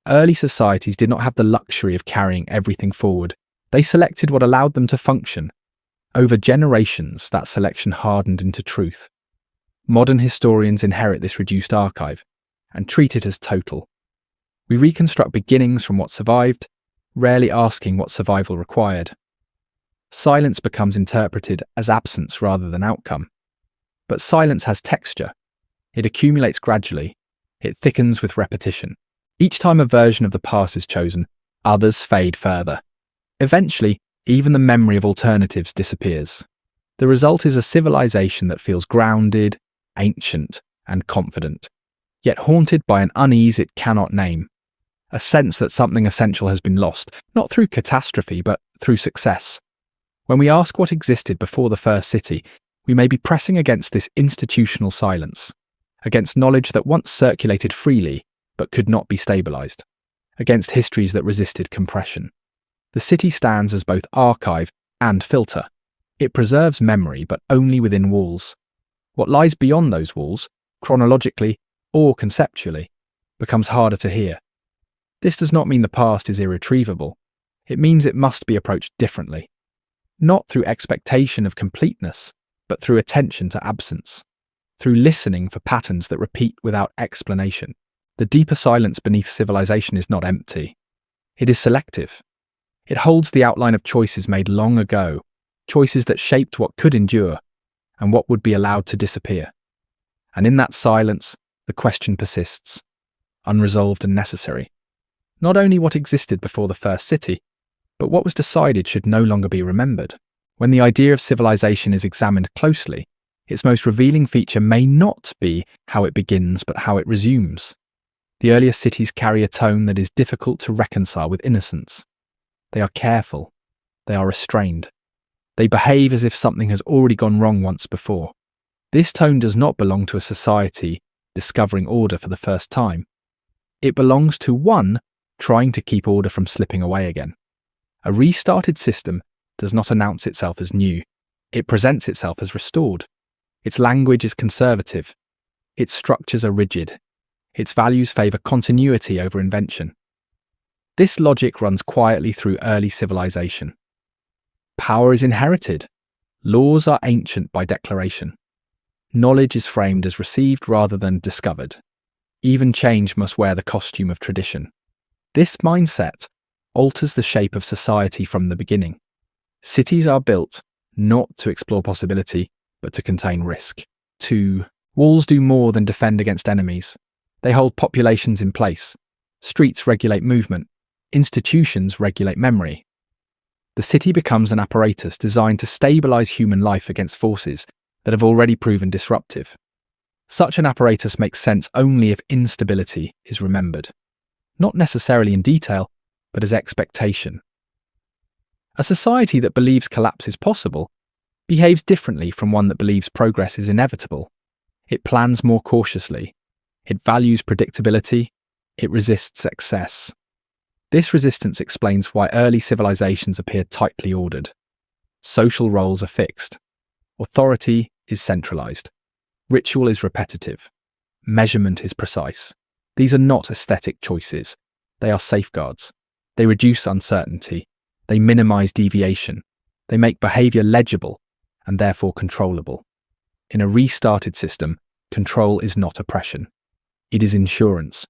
Early societies did not have the luxury of carrying everything forward. They selected what allowed them to function. Over generations, that selection hardened into truth. Modern historians inherit this reduced archive and treat it as total. We reconstruct beginnings from what survived, rarely asking what survival required. Silence becomes interpreted as absence rather than outcome. But silence has texture. It accumulates gradually. It thickens with repetition. Each time a version of the past is chosen, others fade further. Eventually, even the memory of alternatives disappears. The result is a civilization that feels grounded, ancient, and confident, yet haunted by an unease it cannot name. A sense that something essential has been lost, not through catastrophe, but through success. When we ask what existed before the first city, we may be pressing against this institutional silence, against knowledge that once circulated freely, but could not be stabilized, against histories that resisted compression. The city stands as both archive and filter. It preserves memory, but only within walls. What lies beyond those walls, chronologically or conceptually, becomes harder to hear. This does not mean the past is irretrievable. It means it must be approached differently. Not through expectation of completeness, but through attention to absence, through listening for patterns that repeat without explanation. The deeper silence beneath civilization is not empty. It is selective. It holds the outline of choices made long ago, choices that shaped what could endure and what would be allowed to disappear. And in that silence, the question persists, unresolved and necessary. Not only what existed before the first city, but what was decided should no longer be remembered. When the idea of civilization is examined closely, its most revealing feature may not be how it begins, but how it resumes. The earliest cities carry a tone that is difficult to reconcile with innocence. They are careful. They are restrained. They behave as if something has already gone wrong once before. This tone does not belong to a society discovering order for the first time. It belongs to one trying to keep order from slipping away again. A restarted system does not announce itself as new. It presents itself as restored. Its language is conservative. Its structures are rigid. Its values favour continuity over invention. This logic runs quietly through early civilization. Power is inherited. Laws are ancient by declaration. Knowledge is framed as received rather than discovered. Even change must wear the costume of tradition. This mindset alters the shape of society from the beginning. Cities are built not to explore possibility, but to contain risk. 2. Walls do more than defend against enemies. They hold populations in place. Streets regulate movement. Institutions regulate memory. The city becomes an apparatus designed to stabilize human life against forces that have already proven disruptive. Such an apparatus makes sense only if instability is remembered, not necessarily in detail, but as expectation. A society that believes collapse is possible behaves differently from one that believes progress is inevitable. It plans more cautiously. It values predictability. It resists excess. This resistance explains why early civilizations appear tightly ordered. Social roles are fixed. Authority is centralized. Ritual is repetitive. Measurement is precise. These are not aesthetic choices. They are safeguards. They reduce uncertainty. They minimize deviation. They make behavior legible and therefore controllable. In a restarted system, control is not oppression. It is insurance.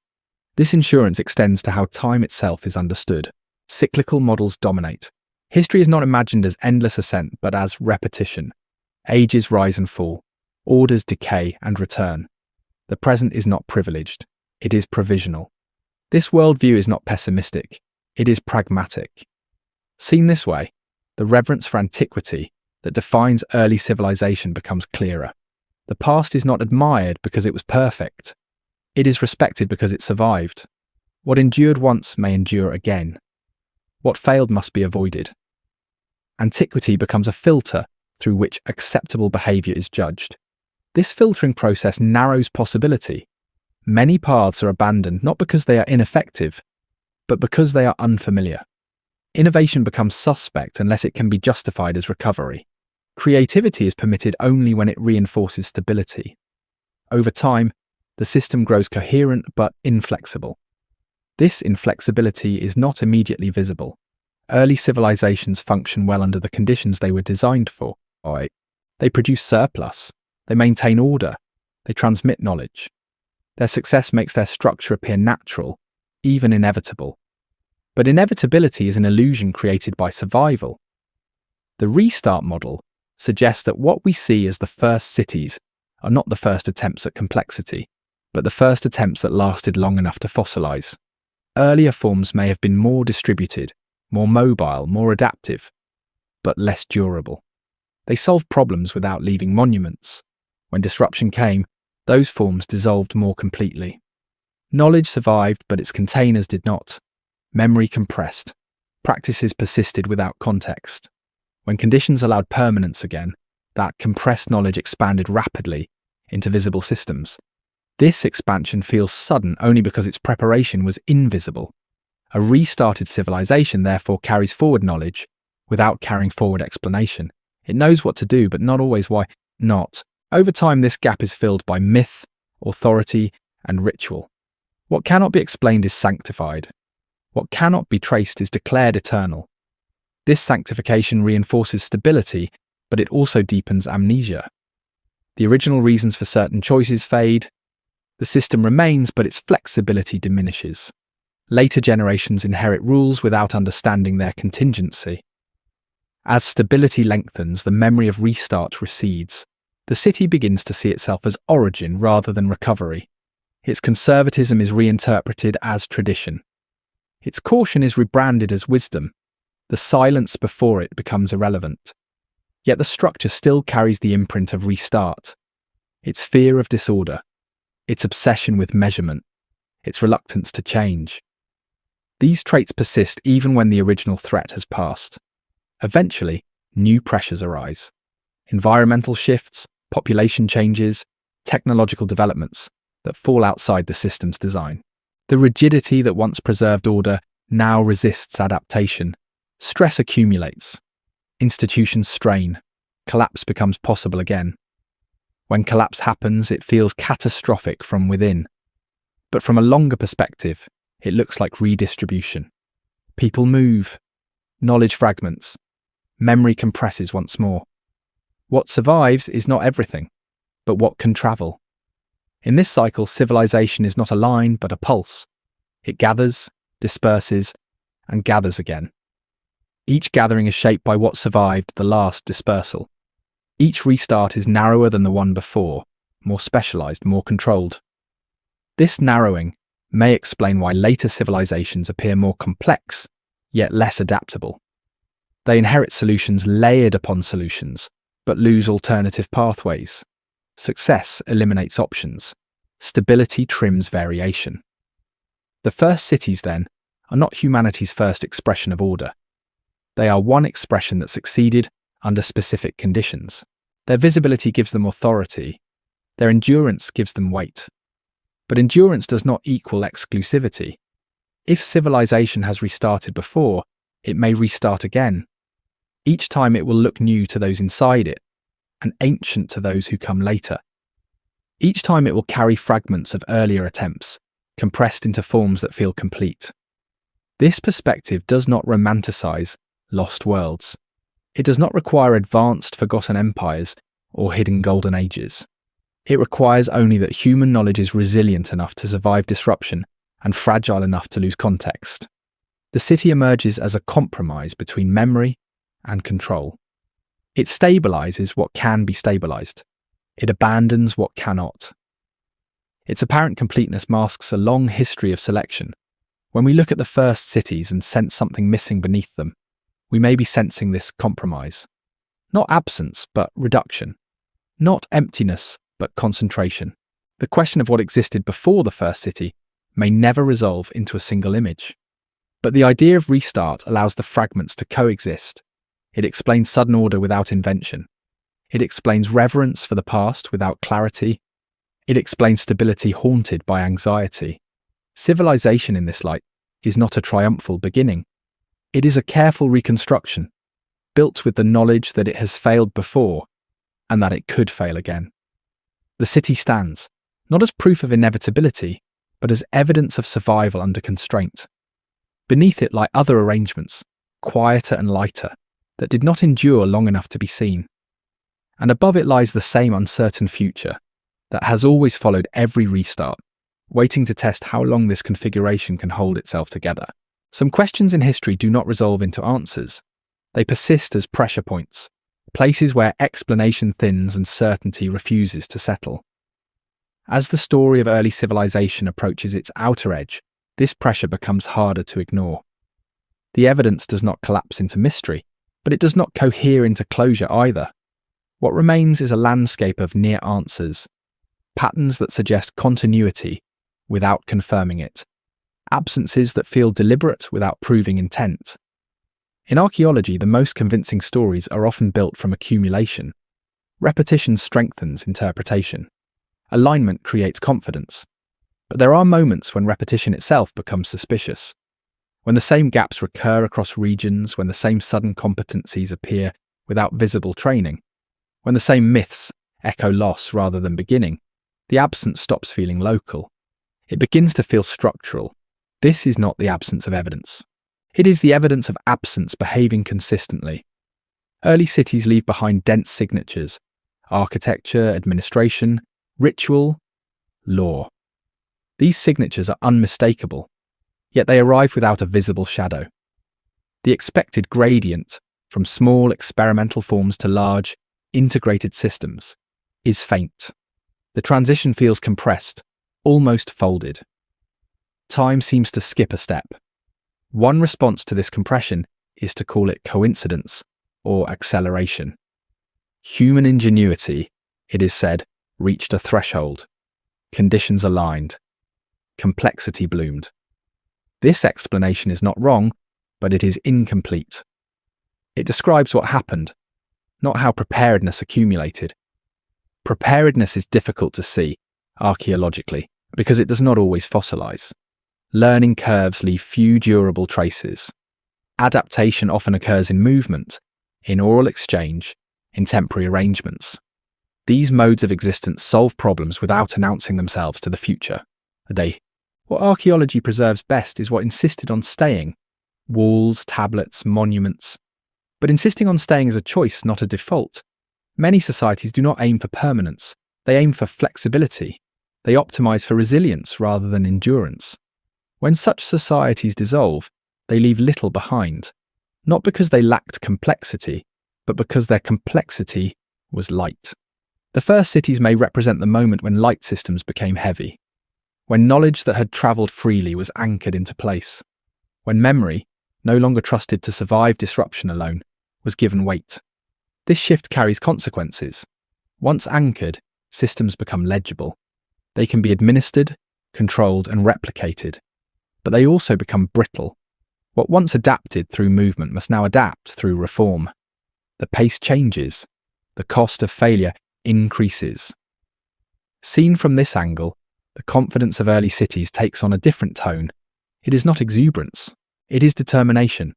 This insurance extends to how time itself is understood. Cyclical models dominate. History is not imagined as endless ascent, but as repetition. Ages rise and fall. Orders decay and return. The present is not privileged. It is provisional. This worldview is not pessimistic. It is pragmatic. Seen this way, the reverence for antiquity that defines early civilization becomes clearer. The past is not admired because it was perfect. It is respected because it survived. What endured once may endure again. What failed must be avoided. Antiquity becomes a filter through which acceptable behavior is judged. This filtering process narrows possibility. Many paths are abandoned not because they are ineffective, but because they are unfamiliar. Innovation becomes suspect unless it can be justified as recovery. Creativity is permitted only when it reinforces stability. Over time, the system grows coherent but inflexible. This inflexibility is not immediately visible. Early civilizations function well under the conditions they were designed for. They produce surplus. They maintain order. They transmit knowledge. Their success makes their structure appear natural, even inevitable. But inevitability is an illusion created by survival. The restart model suggests that what we see as the first cities are not the first attempts at complexity, but the first attempts that lasted long enough to fossilize. Earlier forms may have been more distributed, more mobile, more adaptive, but less durable. They solved problems without leaving monuments. When disruption came, those forms dissolved more completely. Knowledge survived, but its containers did not. Memory compressed. Practices persisted without context. When conditions allowed permanence again, that compressed knowledge expanded rapidly into visible systems. This expansion feels sudden only because its preparation was invisible. A restarted civilization therefore carries forward knowledge without carrying forward explanation. It knows what to do, but not always why not. Over time, this gap is filled by myth, authority, and ritual. What cannot be explained is sanctified. What cannot be traced is declared eternal. This sanctification reinforces stability but it also deepens amnesia. The original reasons for certain choices fade. The system remains, but its flexibility diminishes. Later generations inherit rules without understanding their contingency. As stability lengthens, the memory of restart recedes. The city begins to see itself as origin rather than recovery. Its conservatism is reinterpreted as tradition. Its caution is rebranded as wisdom. The silence before it becomes irrelevant. Yet the structure still carries the imprint of restart. Its fear of disorder, its obsession with measurement, its reluctance to change. These traits persist even when the original threat has passed. Eventually, new pressures arise. Environmental shifts, population changes, technological developments that fall outside the system's design. The rigidity that once preserved order now resists adaptation. Stress accumulates. Institutions strain. Collapse becomes possible again. When collapse happens, it feels catastrophic from within. But from a longer perspective, it looks like redistribution. People move. Knowledge fragments. Memory compresses once more. What survives is not everything, but what can travel. In this cycle, civilization is not a line, but a pulse. It gathers, disperses, and gathers again. Each gathering is shaped by what survived the last dispersal. Each restart is narrower than the one before, more specialized, more controlled. This narrowing may explain why later civilizations appear more complex, yet less adaptable. They inherit solutions layered upon solutions, but lose alternative pathways. Success eliminates options. Stability trims variation. The first cities, then, are not humanity's first expression of order. They are one expression that succeeded under specific conditions. Their visibility gives them authority. Their endurance gives them weight. But endurance does not equal exclusivity. If civilization has restarted before, it may restart again. Each time it will look new to those inside it, and ancient to those who come later. Each time it will carry fragments of earlier attempts, compressed into forms that feel complete. This perspective does not romanticize lost worlds. It does not require advanced, forgotten empires or hidden golden ages. It requires only that human knowledge is resilient enough to survive disruption and fragile enough to lose context. The city emerges as a compromise between memory and control. It stabilizes what can be stabilized. It abandons what cannot. Its apparent completeness masks a long history of selection. When we look at the first cities and sense something missing beneath them, we may be sensing this compromise. Not absence, but reduction. Not emptiness, but concentration. The question of what existed before the first city may never resolve into a single image. But the idea of restart allows the fragments to coexist. It explains sudden order without invention. It explains reverence for the past without clarity. It explains stability haunted by anxiety. Civilization in this light is not a triumphal beginning. It is a careful reconstruction, built with the knowledge that it has failed before and that it could fail again. The city stands, not as proof of inevitability, but as evidence of survival under constraint. Beneath it lie other arrangements, quieter and lighter, that did not endure long enough to be seen. And above it lies the same uncertain future that has always followed every restart, waiting to test how long this configuration can hold itself together. Some questions in history do not resolve into answers. They persist as pressure points, places where explanation thins and certainty refuses to settle. As the story of early civilization approaches its outer edge, this pressure becomes harder to ignore. The evidence does not collapse into mystery, but it does not cohere into closure either. What remains is a landscape of near answers, patterns that suggest continuity without confirming it, absences that feel deliberate without proving intent. In archaeology, the most convincing stories are often built from accumulation. Repetition strengthens interpretation. Alignment creates confidence. But there are moments when repetition itself becomes suspicious. When the same gaps recur across regions, when the same sudden competencies appear without visible training, when the same myths echo loss rather than beginning, the absence stops feeling local. It begins to feel structural. This is not the absence of evidence. It is the evidence of absence behaving consistently. Early cities leave behind dense signatures: architecture, administration, ritual, law. These signatures are unmistakable, yet they arrive without a visible shadow. The expected gradient, from small experimental forms to large, integrated systems, is faint. The transition feels compressed, almost folded. Time seems to skip a step. One response to this compression is to call it coincidence or acceleration. Human ingenuity, it is said, reached a threshold. Conditions aligned. Complexity bloomed. This explanation is not wrong, but it is incomplete. It describes what happened, not how preparedness accumulated. Preparedness is difficult to see, archaeologically, because it does not always fossilize. Learning curves leave few durable traces. Adaptation often occurs in movement, in oral exchange, in temporary arrangements. These modes of existence solve problems without announcing themselves to the future. What archaeology preserves best is what insisted on staying: walls, tablets, monuments. But insisting on staying is a choice, not a default. Many societies do not aim for permanence. They aim for flexibility. They optimize for resilience rather than endurance. When such societies dissolve, they leave little behind, not because they lacked complexity, but because their complexity was light. The first cities may represent the moment when light systems became heavy, when knowledge that had travelled freely was anchored into place, when memory, no longer trusted to survive disruption alone, was given weight. This shift carries consequences. Once anchored, systems become legible. They can be administered, controlled, and replicated. But they also become brittle. What once adapted through movement must now adapt through reform. The pace changes. The cost of failure increases. Seen from this angle, the confidence of early cities takes on a different tone. It is not exuberance. It is determination.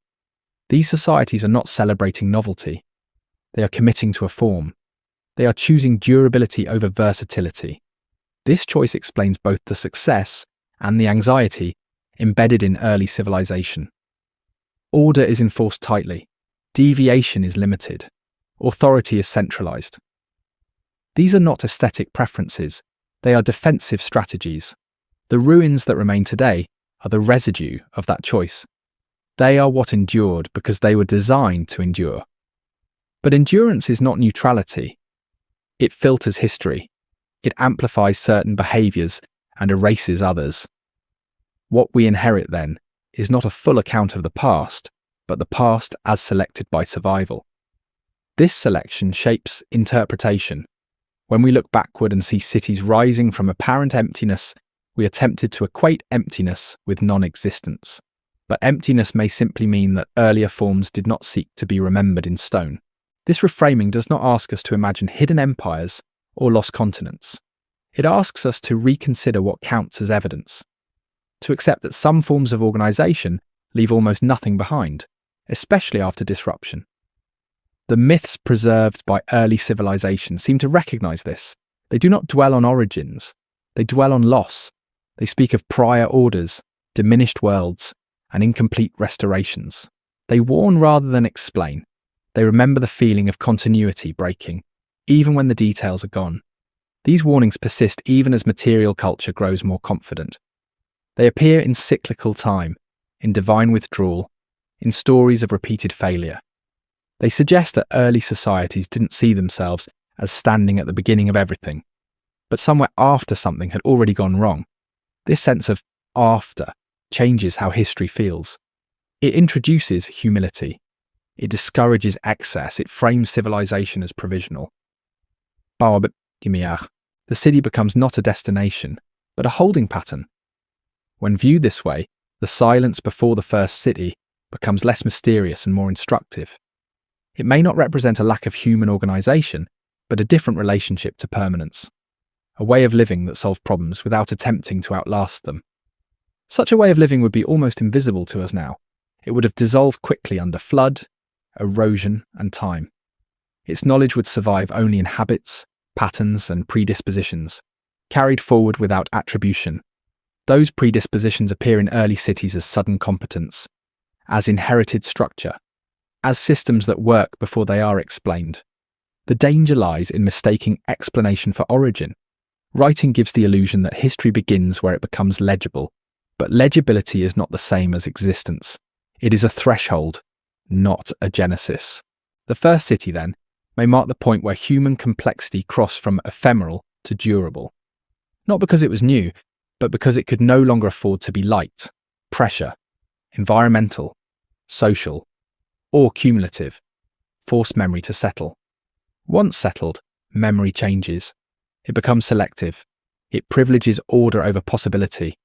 These societies are not celebrating novelty. They are committing to a form. They are choosing durability over versatility. This choice explains both the success and the anxiety embedded in early civilization. Order is enforced tightly. Deviation is limited. Authority is centralized. These are not aesthetic preferences. They are defensive strategies. The ruins that remain today are the residue of that choice. They are what endured because they were designed to endure. But endurance is not neutrality. It filters history. It amplifies certain behaviours and erases others. What we inherit, then, is not a full account of the past, but the past as selected by survival. This selection shapes interpretation. When we look backward and see cities rising from apparent emptiness, we are tempted to equate emptiness with non-existence. But emptiness may simply mean that earlier forms did not seek to be remembered in stone. This reframing does not ask us to imagine hidden empires or lost continents. It asks us to reconsider what counts as evidence, to accept that some forms of organisation leave almost nothing behind, especially after disruption. The myths preserved by early civilization seem to recognise this. They do not dwell on origins. They dwell on loss. They speak of prior orders, diminished worlds, and incomplete restorations. They warn rather than explain. They remember the feeling of continuity breaking, even when the details are gone. These warnings persist even as material culture grows more confident. They appear in cyclical time, in divine withdrawal, in stories of repeated failure. They suggest that early societies didn't see themselves as standing at the beginning of everything, but somewhere after something had already gone wrong. This sense of after changes how history feels. It introduces humility. It discourages excess. It frames civilization as provisional. The city becomes not a destination, but a holding pattern. When viewed this way, the silence before the first city becomes less mysterious and more instructive. It may not represent a lack of human organisation, but a different relationship to permanence. A way of living that solved problems without attempting to outlast them. Such a way of living would be almost invisible to us now. It would have dissolved quickly under flood, erosion, and time. Its knowledge would survive only in habits, patterns, and predispositions, carried forward without attribution. Those predispositions appear in early cities as sudden competence, as inherited structure, as systems that work before they are explained. The danger lies in mistaking explanation for origin. Writing gives the illusion that history begins where it becomes legible, but legibility is not the same as existence. It is a threshold, not a genesis. The first city, then, may mark the point where human complexity crossed from ephemeral to durable. Not because it was new, but because it could no longer afford to be light, pressure, environmental, social, or cumulative, forced memory to settle. Once settled, memory changes. It becomes selective. It privileges order over possibility.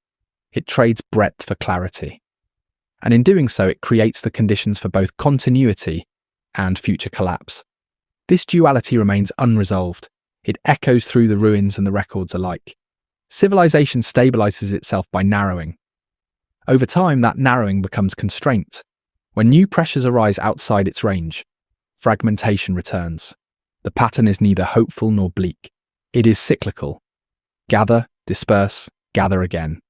It trades breadth for clarity. And in doing so, it creates the conditions for both continuity and future collapse. This duality remains unresolved. It echoes through the ruins and the records alike. Civilization stabilizes itself by narrowing. Over time, that narrowing becomes constraint. When new pressures arise outside its range, fragmentation returns. The pattern is neither hopeful nor bleak. It is cyclical. Gather, disperse, gather again.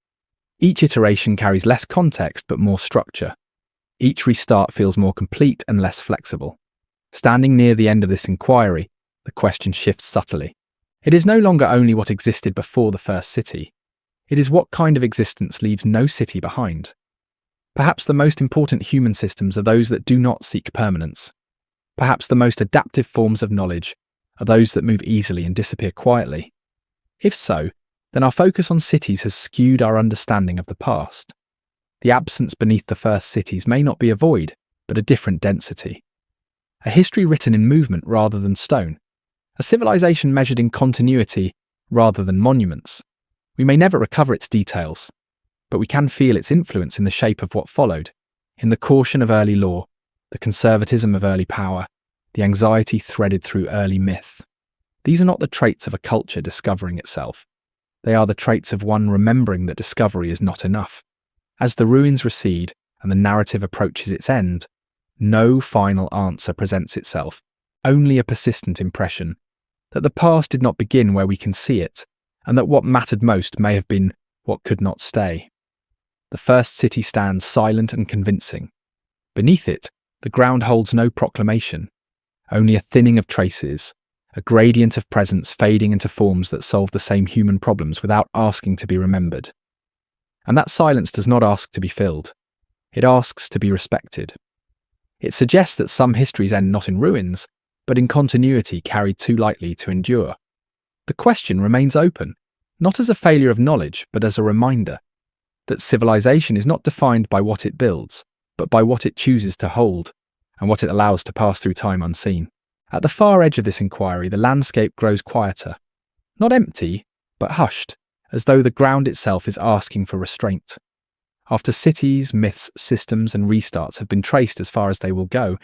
Each iteration carries less context but more structure. Each restart feels more complete and less flexible. Standing near the end of this inquiry, the question shifts subtly. It is no longer only what existed before the first city. It is what kind of existence leaves no city behind. Perhaps the most important human systems are those that do not seek permanence. Perhaps the most adaptive forms of knowledge are those that move easily and disappear quietly. If so, then our focus on cities has skewed our understanding of the past. The absence beneath the first cities may not be a void, but a different density. A history written in movement rather than stone. A civilization measured in continuity rather than monuments. We may never recover its details, but we can feel its influence in the shape of what followed, in the caution of early law, the conservatism of early power, the anxiety threaded through early myth. These are not the traits of a culture discovering itself. They are the traits of one remembering that discovery is not enough. As the ruins recede and the narrative approaches its end, no final answer presents itself, only a persistent impression that the past did not begin where we can see it, and that what mattered most may have been what could not stay. The first city stands silent and convincing. Beneath it, the ground holds no proclamation, only a thinning of traces, a gradient of presence fading into forms that solve the same human problems without asking to be remembered. And that silence does not ask to be filled. It asks to be respected. It suggests that some histories end not in ruins, but in continuity carried too lightly to endure. The question remains open, not as a failure of knowledge, but as a reminder that civilization is not defined by what it builds, but by what it chooses to hold, and what it allows to pass through time unseen. At the far edge of this inquiry, the landscape grows quieter. Not empty, but hushed, as though the ground itself is asking for restraint. After cities, myths, systems, and restarts have been traced as far as they will go,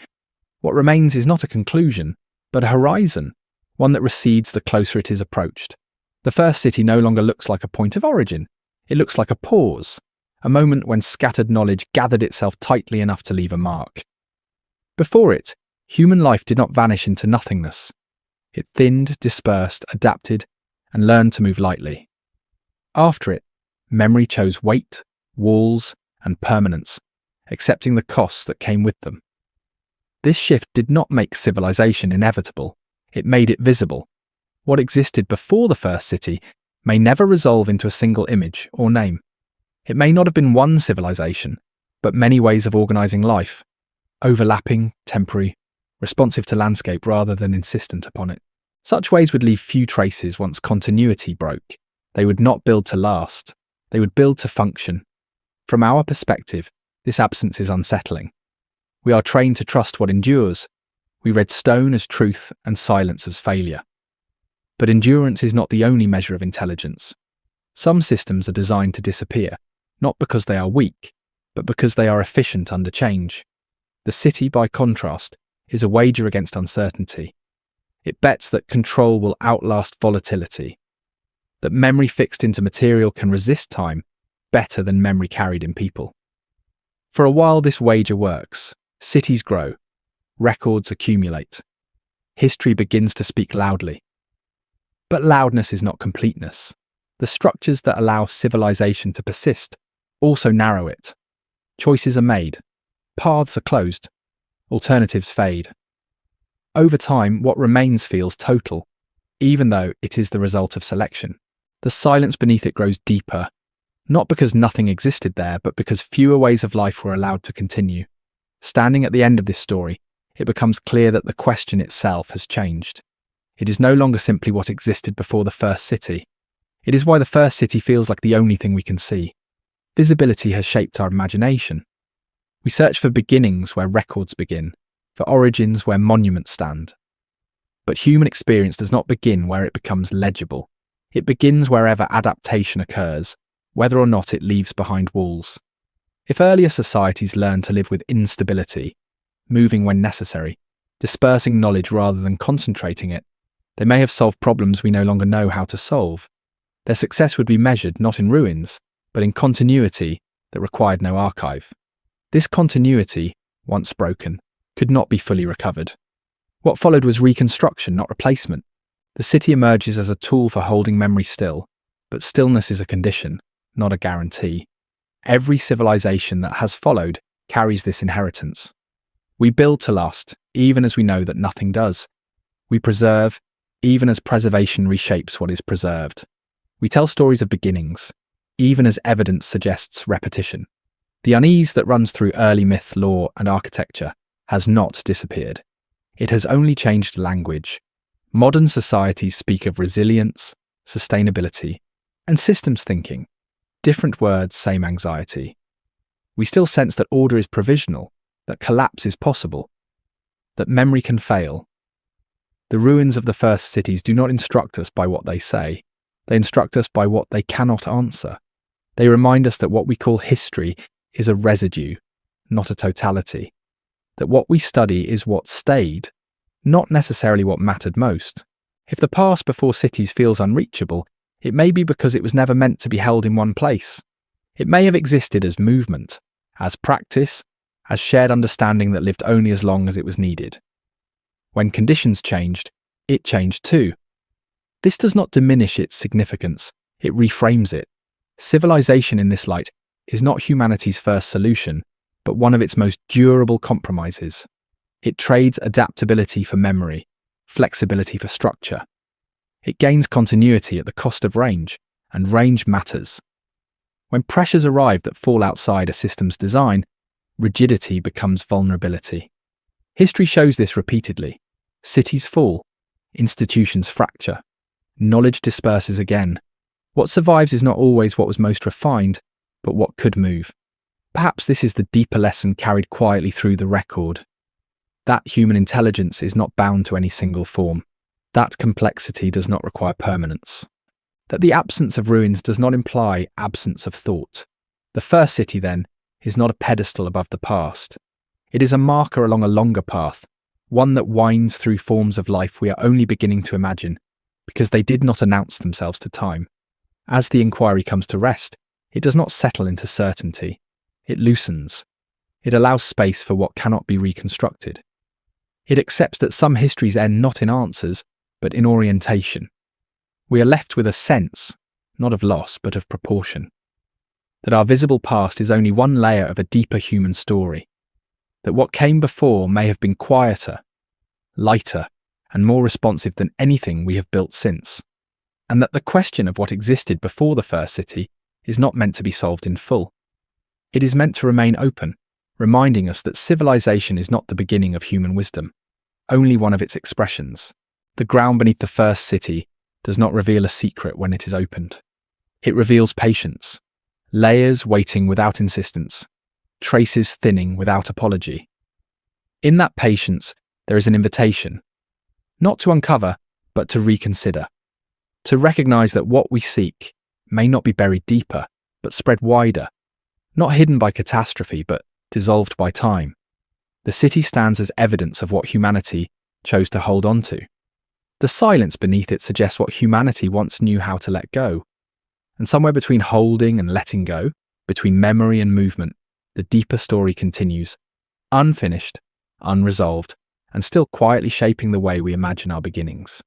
what remains is not a conclusion, but a horizon, one that recedes the closer it is approached. The first city no longer looks like a point of origin. It looks like a pause, a moment when scattered knowledge gathered itself tightly enough to leave a mark. Before it, human life did not vanish into nothingness. It thinned, dispersed, adapted, and learned to move lightly. After it, memory chose weight, walls, and permanence, accepting the costs that came with them. This shift did not make civilization inevitable. It made it visible. What existed before the first city may never resolve into a single image or name. It may not have been one civilization, but many ways of organizing life, overlapping, temporary, responsive to landscape rather than insistent upon it. Such ways would leave few traces once continuity broke. They would not build to last. They would build to function. From our perspective, this absence is unsettling. We are trained to trust what endures. We read stone as truth and silence as failure. But endurance is not the only measure of intelligence. Some systems are designed to disappear, not because they are weak, but because they are efficient under change. The city, by contrast, is a wager against uncertainty. It bets that control will outlast volatility, that memory fixed into material can resist time better than memory carried in people. For a while this wager works. Cities grow. Records accumulate. History begins to speak loudly. But loudness is not completeness. The structures that allow civilization to persist also narrow it. Choices are made. Paths are closed. alternatives fade. Over time, what remains feels total, even though it is the result of selection. The silence beneath it grows deeper, not because nothing existed there, but because fewer ways of life were allowed to continue. Standing at the end of this story, it becomes clear that the question itself has changed. It is no longer simply what existed before the first city. It is why the first city feels like the only thing we can see. Visibility has shaped our imagination. We search for beginnings where records begin, for origins where monuments stand. But human experience does not begin where it becomes legible. It begins wherever adaptation occurs, whether or not it leaves behind walls. If earlier societies learned to live with instability, moving when necessary, dispersing knowledge rather than concentrating it, they may have solved problems we no longer know how to solve. Their success would be measured not in ruins, but in continuity that required no archive. This continuity, once broken, could not be fully recovered. What followed was reconstruction, not replacement. The city emerges as a tool for holding memory still, but stillness is a condition, not a guarantee. Every civilization that has followed carries this inheritance. We build to last, even as we know that nothing does. We preserve, even as preservation reshapes what is preserved. We tell stories of beginnings, even as evidence suggests repetition. The unease that runs through early myth, lore, and architecture has not disappeared. It has only changed language. Modern societies speak of resilience, sustainability, and systems thinking. Different words, same anxiety. We still sense that order is provisional, that collapse is possible, that memory can fail. The ruins of the first cities do not instruct us by what they say. They instruct us by what they cannot answer. They remind us that what we call history is a residue, not a totality. That what we study is what stayed, not necessarily what mattered most. If the past before cities feels unreachable, it may be because it was never meant to be held in one place. It may have existed as movement, as practice, as shared understanding that lived only as long as it was needed. When conditions changed, it changed too. This does not diminish its significance, it reframes it. Civilization in this light is not humanity's first solution, but one of its most durable compromises. It trades adaptability for memory, flexibility for structure. It gains continuity at the cost of range, and range matters. When pressures arrive that fall outside a system's design, rigidity becomes vulnerability. History shows this repeatedly. Cities fall, institutions fracture, knowledge disperses again. What survives is not always what was most refined, but what could move. Perhaps this is the deeper lesson carried quietly through the record. That human intelligence is not bound to any single form. That complexity does not require permanence. That the absence of ruins does not imply absence of thought. The first city, then, is not a pedestal above the past. It is a marker along a longer path, one that winds through forms of life we are only beginning to imagine, because they did not announce themselves to time. As the inquiry comes to rest, it does not settle into certainty. It loosens. It allows space for what cannot be reconstructed. It accepts that some histories end not in answers, but in orientation. We are left with a sense, not of loss, but of proportion. That our visible past is only one layer of a deeper human story. That what came before may have been quieter, lighter, and more responsive than anything we have built since. And that the question of what existed before the first city is not meant to be solved in full. It is meant to remain open, reminding us that civilization is not the beginning of human wisdom, only one of its expressions. The ground beneath the first city does not reveal a secret when it is opened. It reveals patience, layers waiting without insistence, traces thinning without apology. In that patience, there is an invitation, not to uncover, but to reconsider, to recognize that what we seek may not be buried deeper, but spread wider, not hidden by catastrophe, but dissolved by time. The city stands as evidence of what humanity chose to hold on to. The silence beneath it suggests what humanity once knew how to let go. And somewhere between holding and letting go, between memory and movement, the deeper story continues, unfinished, unresolved, and still quietly shaping the way we imagine our beginnings.